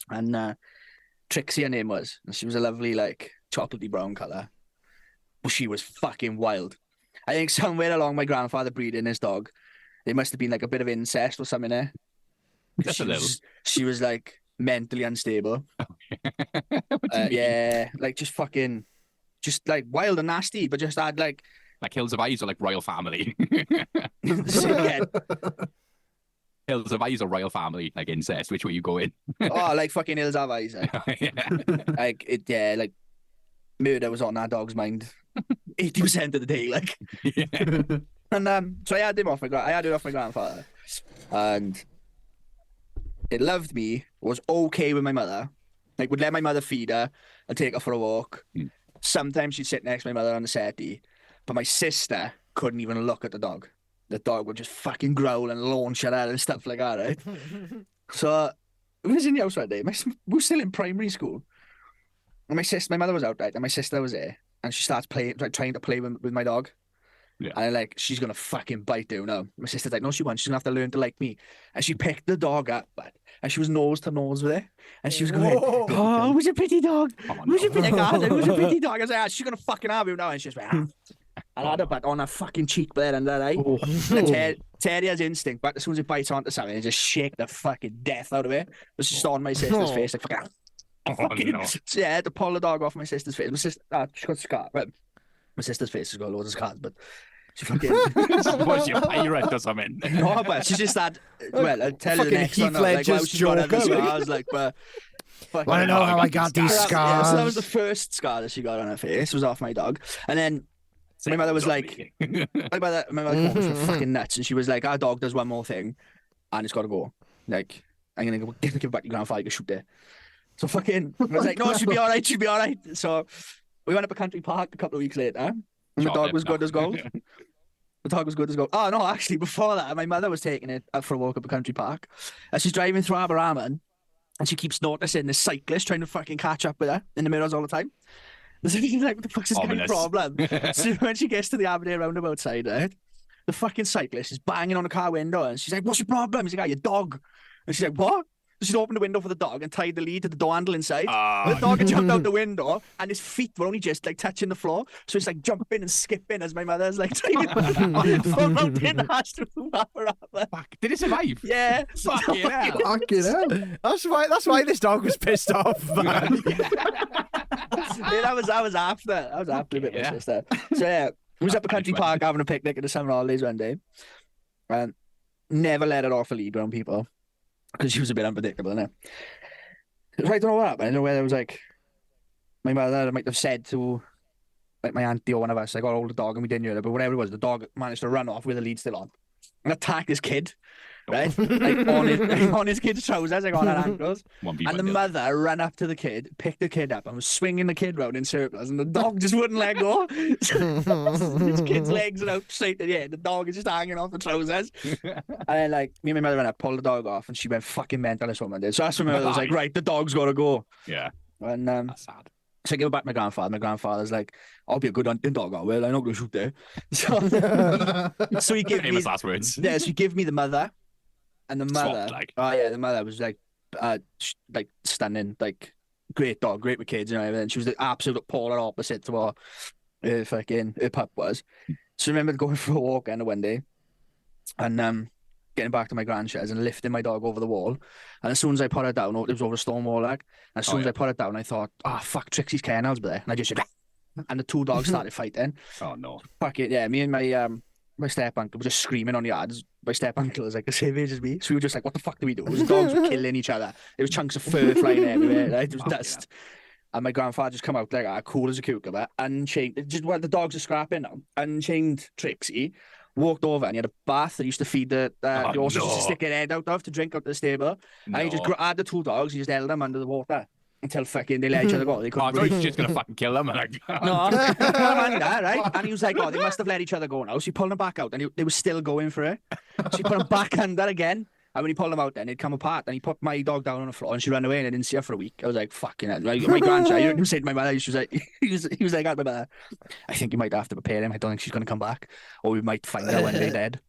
And Trixie, her name was. And she was a lovely, like, chocolatey brown colour. But she was fucking wild. I think somewhere along my grandfather breeding his dog, there must have been like a bit of incest or something there. Just a little. She was like mentally unstable. Yeah, like just fucking, just like wild and nasty, but just had like Like Hills of Eyes or like Royal Family. yeah, Hills of Eyes or Royal Family, like incest. Which way you go in? oh, like fucking Hills Have Eyes. Like it, yeah, like murder was on that dog's mind 80% of the day, like. Yeah. And so I had it off my grandfather, and it loved me, was okay with my mother, like would let my mother feed her and take her for a walk. Sometimes she'd sit next to my mother on the settee, but my sister couldn't even look at the dog. The dog would just fucking growl and launch at her and stuff like that, right? So we was in the house one day. We were still in primary school, and my mother was out, right, and my sister was there, and she starts playing, like trying to play with my dog. Yeah. And like, she's gonna fucking bite you now. My sister's like, no, she won't. She's gonna have to learn to like me. And she picked the dog up, and she was nose to nose with it. And she was going, oh, it was a pretty dog. Oh, It was a no. pretty dog. It was a pretty dog. I was like, she's gonna fucking have you now. And she just went, and I had her back on her fucking cheek there and that, right? Oh. The terrier's instinct, but as soon as it bites onto something, it just shake the fucking death out of it. It was just on my sister's face, like fucking. Fucking, no. so yeah, I had to pull the dog off my sister's face. My sister, she got a scar. But my sister's face has got loads of scars, but she fucking. Was she a pirate or something? No, but she just had. Well, I'll tell you the Fucking next one. Heath Like, wow, Ledger's she's got other Joker, like. scars, like, but. Wanna know how I got these Yeah, scars? so that was the first scar that she got on her face. Was off my dog, and then my mother was like, my mother called me for fucking nuts, and she was like, our dog does one more thing, and it's got to go. Like, I'm gonna go give it back to your grandfather. You can shoot it. So fucking, I was like, no, she'll be all right. She'll be all right. So we went up a country park a couple of weeks later, and the dog was good as gold. The dog was good as gold. Oh no, actually, before that, my mother was taking it out for a walk up a country park, and she's driving through Aberraman, and she keeps noticing this cyclist trying to fucking catch up with her in the mirrors all the time. So she's like, what the fuck's this guy's problem? So when she gets to the Aberdeen roundabout side, right, the fucking cyclist is banging on the car window, and she's like, what's your problem? He's like, your dog. And she's like, what? She'd opened the window for the dog and tied the lead to the door handle inside. The dog had jumped out the window, and his feet were only just like touching the floor. So he's like jumping and skipping as my mother's like trying to from mountain ash to Fuck. Did it survive? Yeah. Fucking hell. Fucking hell. That's why this dog was pissed off, man. Yeah, that was after. A bit of my sister. So yeah, we was up a country park having a picnic in the summer holidays one day, and never let it off the lead around people because she was a bit unpredictable, innit? So I don't know what happened. I don't know whether it was like my mother might have said to like my auntie or one of us, like, "Oh, hold the dog," and we didn't hear it, but whatever it was, the dog managed to run off with the lead still on and attack this kid. Right, like on his kid's trousers, like on her ankles, and the mother ran up to the kid, picked the kid up, and was swinging the kid round in circles, and the dog just wouldn't let go. This kid's legs are out straight in the air, the dog is just hanging off the trousers, and then like me and my mother ran up, pulled the dog off, and she went fucking mental. This woman did. So that's when my mother was like, "Right, the dog's got to go." Yeah, and that's sad. So I give it back to my grandfather. My grandfather's like, "I'll be a good hunting dog, I will. I'm not going to shoot there." So he gave me last words. Yeah, so he gave me the mother. And the mother, Swapped, like. oh yeah, the mother was like stunning, like great dog, great with kids and everything. She was the absolute polar opposite to what her pup was. So I remember going for a walk and one day, and getting back to my grandsheds and lifting my dog over the wall. And as soon as I put her down, it was over a stone wall, like. And as soon as I put it down, I thought, "Oh fuck, Trixie's kennels there," and I just said, and the two dogs started fighting. Oh no! Fuck it, yeah. Me and my step uncle were just screaming on the yards. My step uncle was like the same age as me, so we were just like, "What the fuck do we do?" The dogs were killing each other. There was chunks of fur flying everywhere. Right? It was dust. And my grandfather just come out like cool as a cucumber, unchained. Just while the dogs are scrapping now, unchained Trixie, walked over, and he had a bath that he used to feed the horses to stick their head out of to drink out the stable. And he just had the two dogs. He just held them under the water until fucking they let each other go. They couldn't I thought he was just gonna fucking kill them. Like, no, right? And he was like, "Oh, they must have let each other go now." So he pulled them back out, and they were still going for it. So he put them back under again. And when he pulled them out, then they'd come apart. And he put my dog down on the floor, and she ran away, and I didn't see her for a week. I was like, "Fucking hell!" Like, my grandchild, you said to my mother, she was like, he was like, "My mother, I think you might have to prepare him. I don't think she's gonna come back, or we might find her when they're dead."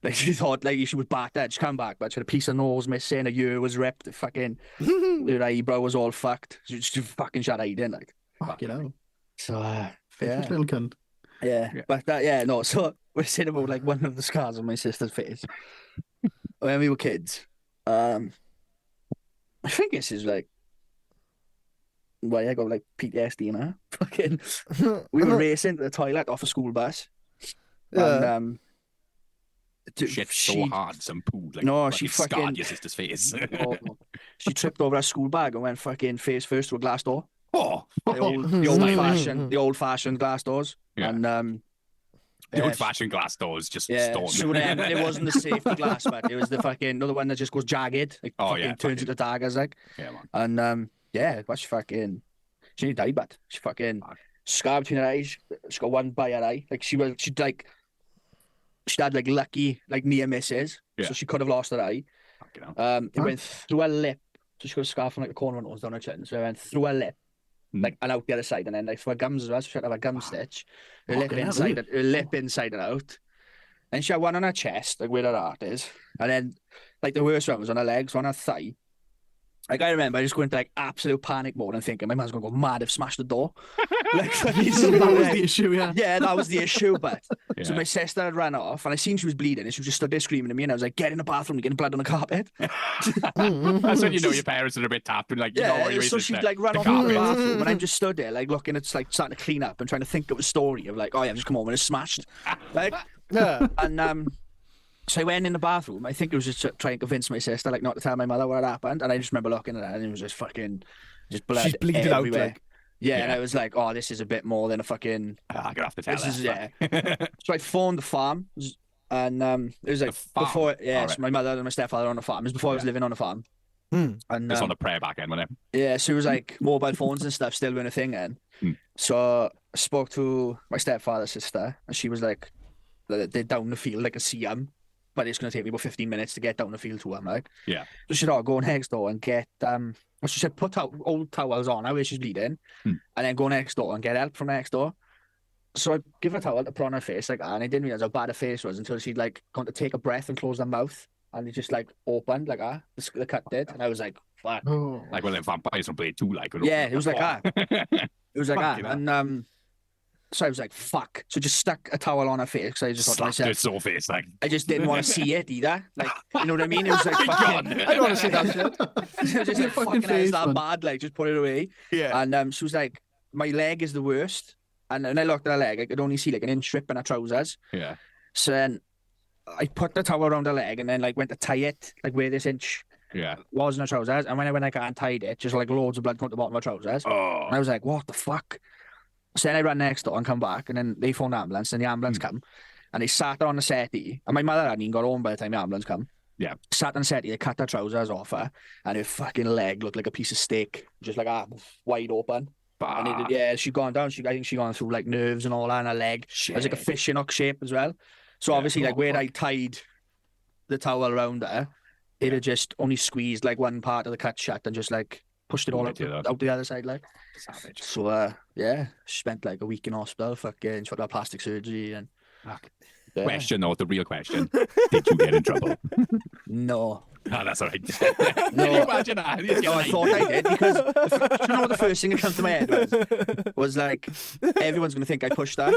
Like she thought, like she was back dead. She come back, but she had a piece of nose missing, a ear was ripped, fucking her eyebrow was all fucked. She fucking shot hiding, like. Fucking hell. So Favorite little cunt. yeah. But no. So we're saying about like one of the scars on my sister's face when we were kids. I think this is like why I got like PTSD now. Fucking, we were racing to the toilet off a school bus, and shit so hard, some poo. Like, no, she fucking scarred your sister's face. no. She tripped over her school bag and went fucking face first to a glass door. Oh, The old fashioned glass doors, and the old fashioned glass doors just stormed. So it wasn't the safety glass, but it was the fucking another one that just goes jagged, like turns into daggers, like. Yeah, man. And but she nearly died, but she fucking scar between her eyes. She got one by her eye, like she'd had like lucky like near misses, so she could have lost her eye. It went through her lip, so she got a scar from like the corner of her nose down her chin, so it went through her lip. Like and out the other side, and then like for her gums as well. So she had to have a gum stitch. Her lip inside and out. And she had one on her chest, like where her heart is. And then like the worst one was on her legs, on her thigh. Like I remember just going into like absolute panic mode and thinking my man's gonna go mad if smashed the door. Like that was the issue, yeah. Yeah, that was the issue. But so my sister had ran off and I seen she was bleeding and she was just stood there screaming at me and I was like, "Get in the bathroom, you're getting blood on the carpet." That's when you know your parents are a bit tapped and like, so she'd like run off to the bathroom and I'm just stood there like looking at like starting to clean up and trying to think of a story of like, "Oh yeah, I've just come home and it's smashed." Like and so I went in the bathroom. I think it was just trying to convince my sister like not to tell my mother what had happened. And I just remember looking at her and it was just fucking blood. She's bleeding everywhere. Out like. Yeah, and I was like, "Oh, this is a bit more than a fucking." I'm gonna have to tell her. So I phoned the farm, and it was like before. Yeah, so my mother and my stepfather were on the farm. It was before I was living on the farm, And Just on the prayer back end, wasn't it? yeah, so it was like mobile phones and stuff still weren't a thing then. So I spoke to my stepfather's sister, and she was like, they're down the field, like I see them, but it's going to take me about 15 minutes to get down the field to them. Like, Yeah. So she said, "Oh, go next door and get well, she said, put old towels on her where she's bleeding, and then go next door and get help from next door." So I give her a towel to put on her face, like, and I didn't realize how bad her face was until she'd like gone to take a breath and close her mouth, and it just like opened like the cut did, and I was like, "Fuck!" Oh. Like one of them vampires from Blade 2, like. Yeah, it was like It was like Fucking hell. and so I was like, "Fuck!" So just stuck a towel on her face because I just thought to Slapped her myself, sore face, like. I just didn't want to see it either. Like, you know what I mean? It was like, Be fucking, gone. I don't want to see that shit. just Your like, fucking fucking hell, face, it's that man. bad. Like, just put it away. Yeah. And she was like, "My leg is the worst." And I looked at her leg, I could only see like an inch strip in her trousers. Yeah. So then I put the towel around her leg and then like went to tie it, like where this inch Yeah. was in her trousers. And when I went like untied it, just like loads of blood come to the bottom of her trousers. Oh. And I was like, "What the fuck?" So then I ran next door and come back, and then they phoned the ambulance, and the ambulance come, and they sat her on the settee. And my mother hadn't even got home by the time the ambulance come. Yeah. Sat on the settee, they cut her trousers off her, and her fucking leg looked like a piece of steak, just like wide open. And Bah. yeah, she'd gone down. I think she gone through like nerves and all that, and her leg. It was like a fishing hook shape as well. So Yeah. obviously, like Oh, where fuck. I tied the towel around her, it had just only squeezed like one part of the cut shut and just like pushed it all Pulled it out the other side, like. Savage. So yeah, spent like a week in hospital, fucking sort of plastic surgery, and Fuck. yeah. Question, though, the real question. Did you get in trouble? No, Oh, that's all right. No. Can you imagine that? no, I thought I did because you know what the first thing that came to my head was like everyone's gonna think I pushed her.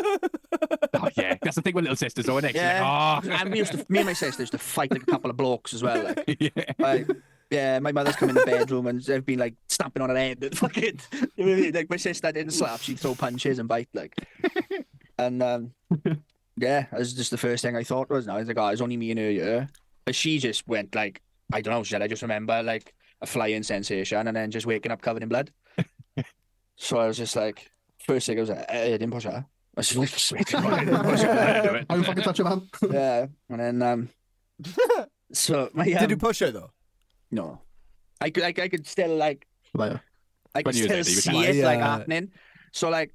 Oh, yeah. That's the thing with little sisters, though, isn't it? Yeah. Like, And me and my sister used to fight like a couple of blokes as well. Like, oh. Yeah. like yeah, my mother's come in the bedroom and they've been like stamping on her head and fucking you know what I mean? Like my sister didn't slap, she'd throw punches and bite like. And yeah, that was just the first thing I thought was. Now I was like, "Oh, it's only me and her here." But she just went like, I don't know, she said, "I just remember like a flying sensation and then just waking up covered in blood." So I was just like, first thing I was like, "I didn't push her." I was like, "Sweet." I didn't push it. I didn't do it. I don't fucking touch a man. Yeah, and then so my Did you push her though? no, I could still like Liar. I could When you were still there, you were see it like Yeah. happening. So like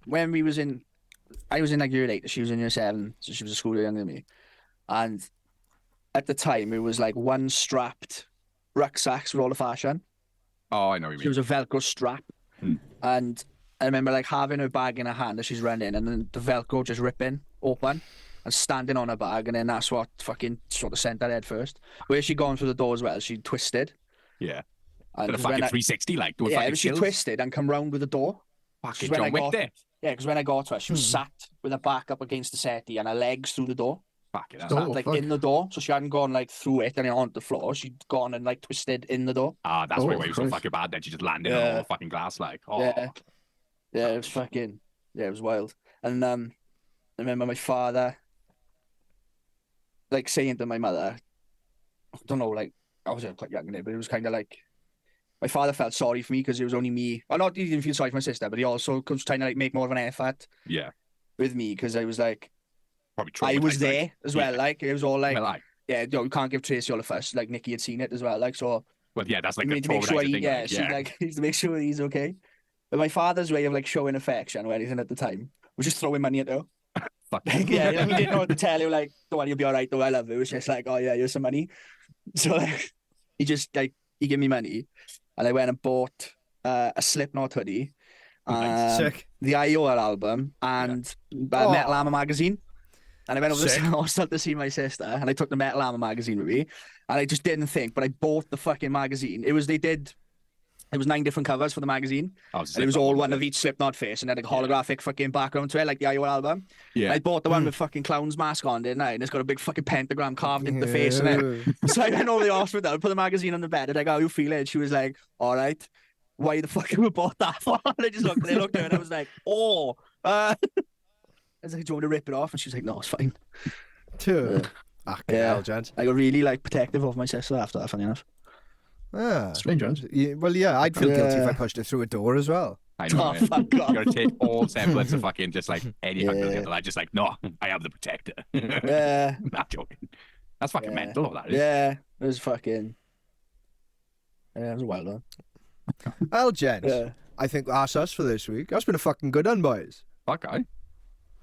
when I was in like year 8, she was in year 7, so she was a school year younger than me, and at the time it was like one strapped rucksacks with all the fashion. Oh, I know what It you was mean. a Velcro strap, and I remember like having her bag in her hand as she's running, and then the Velcro just ripping open and standing on her bag, and then that's what fucking sort of sent her head first. Where she gone through the door as well, she twisted. Yeah. And Did a 'cause fucking when I- 360, like, doing yeah, fucking she skills. twisted and come round with the door. Fucking when I John Wick got- there. Yeah, because when I got to her, she was sat with her back up against the settee and her legs through the door. Fucking hell. Oh, Sat like fuck. in the door, so she hadn't gone like through it and then onto the floor. She'd gone and like twisted in the door. Ah, that's Oh, why it was so Christ. fucking bad. Then she just landed on Yeah. all the fucking glass, like, oh. Yeah, yeah, it was fucking, yeah, it was wild. And I remember my father like saying to my mother, I don't know, like I was quite young then, but it was kind of like my father felt sorry for me because it was only me. Well, not he didn't feel sorry for my sister, but he also was trying to like make more of an effort Yeah. with me because I was like Probably I was traumatised, there like. as well. Yeah. Like it was all like Well, yeah, you know, you can't give Tracy all the fuss. Like Nikki had seen it as well. Like so. well, yeah, that's like You the need to make sure traumatizing thing. yeah, like, she yeah. like needs to make sure he's okay. But my father's way of like showing affection or anything at the time was just throwing money at her. Fuck. Like, yeah, like, he didn't know what to tell you. Like, don't worry, you'll be all right. Though I love you. It was just like, oh yeah, here's some money. So like, he just like he gave me money, and I went and bought a Slipknot hoodie, Nice. Sick. the IOL album, and Oh. Metal Hammer magazine. And I went over to Sick. the hostel to see my sister, and I took the Metal Hammer magazine with me, and I just didn't think, but I bought the fucking magazine. It was 9 different covers for the magazine, I was and it was all one of each Slipknot face, and then like holographic fucking background to it, like the IOL album. Yeah. I bought the one with fucking clown's mask on, didn't I? And it's got a big fucking pentagram carved into the face in it. So I went over the hospital, put the magazine on the bed, and I go, "How you feeling?" She was like, "All right." Why the fuck have we bought that for? And I just looked at her and I was like, "Oh." I was like, "Do you want to rip it off?" And she was like, "No, it's fine." Fucking Yeah. hell, gents. I got really like protective of my sister after that, funny enough. Ah. Strange, right? Yeah, well, yeah, I'd feel guilty if I Yeah. pushed it through a door as well. I know. Oh, man. fuck You off. gotta take all semblance of fucking just like any fucking Yeah. little lad, just like, no, I have the protector. Yeah. Not joking. That's fucking Yeah. mental, all that is. Yeah. It was fucking. Yeah, it was a wild one. Well, gents, Yeah. I think that's us for this week. That's been a fucking good one, boys. Okay.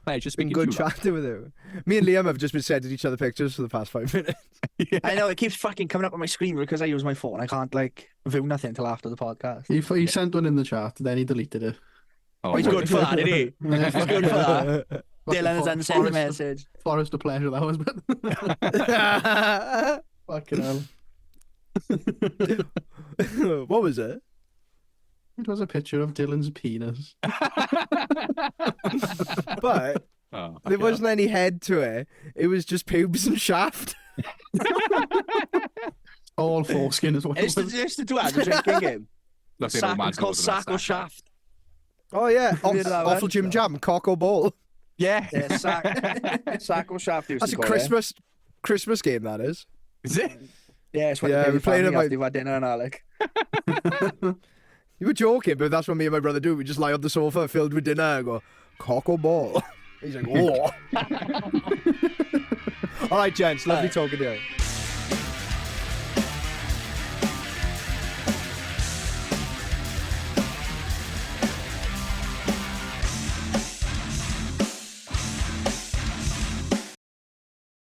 Hey, just Been speaking good to you, lad. chatting with you. Me and Liam have just been sending each other pictures for the past 5 minutes. I know, it keeps fucking coming up on my screen because I use my phone. I can't, like, view nothing until after the podcast. He sent one in the chat, then he deleted it. Oh, He's good for that, isn't he? Yeah, He's good for that. fucking Dylan has for- unsent the forest- message. Forest of pleasure, that was, but fucking hell. What was it? It was a picture of Dylan's penis. But Oh, there okay. wasn't any head to it. It was just pubes and shaft. All foreskin is what it It's was. just to do as a drinking game. Look, they Sack, don't mind it's called those, that's sack or that. shaft. Oh, yeah. Did that one? Awful Jim Jam, cock or ball. Yeah. Yeah, sack or shaft. they used That's to a call it. Christmas game, that is. Is it? Yeah, it's when Yeah, you we played it after by- you've had dinner and all, like. You were joking, but that's what me and my brother do. We just lie on the sofa filled with dinner and go, cock or ball? He's like, oh. All right, gents, lovely talking to you.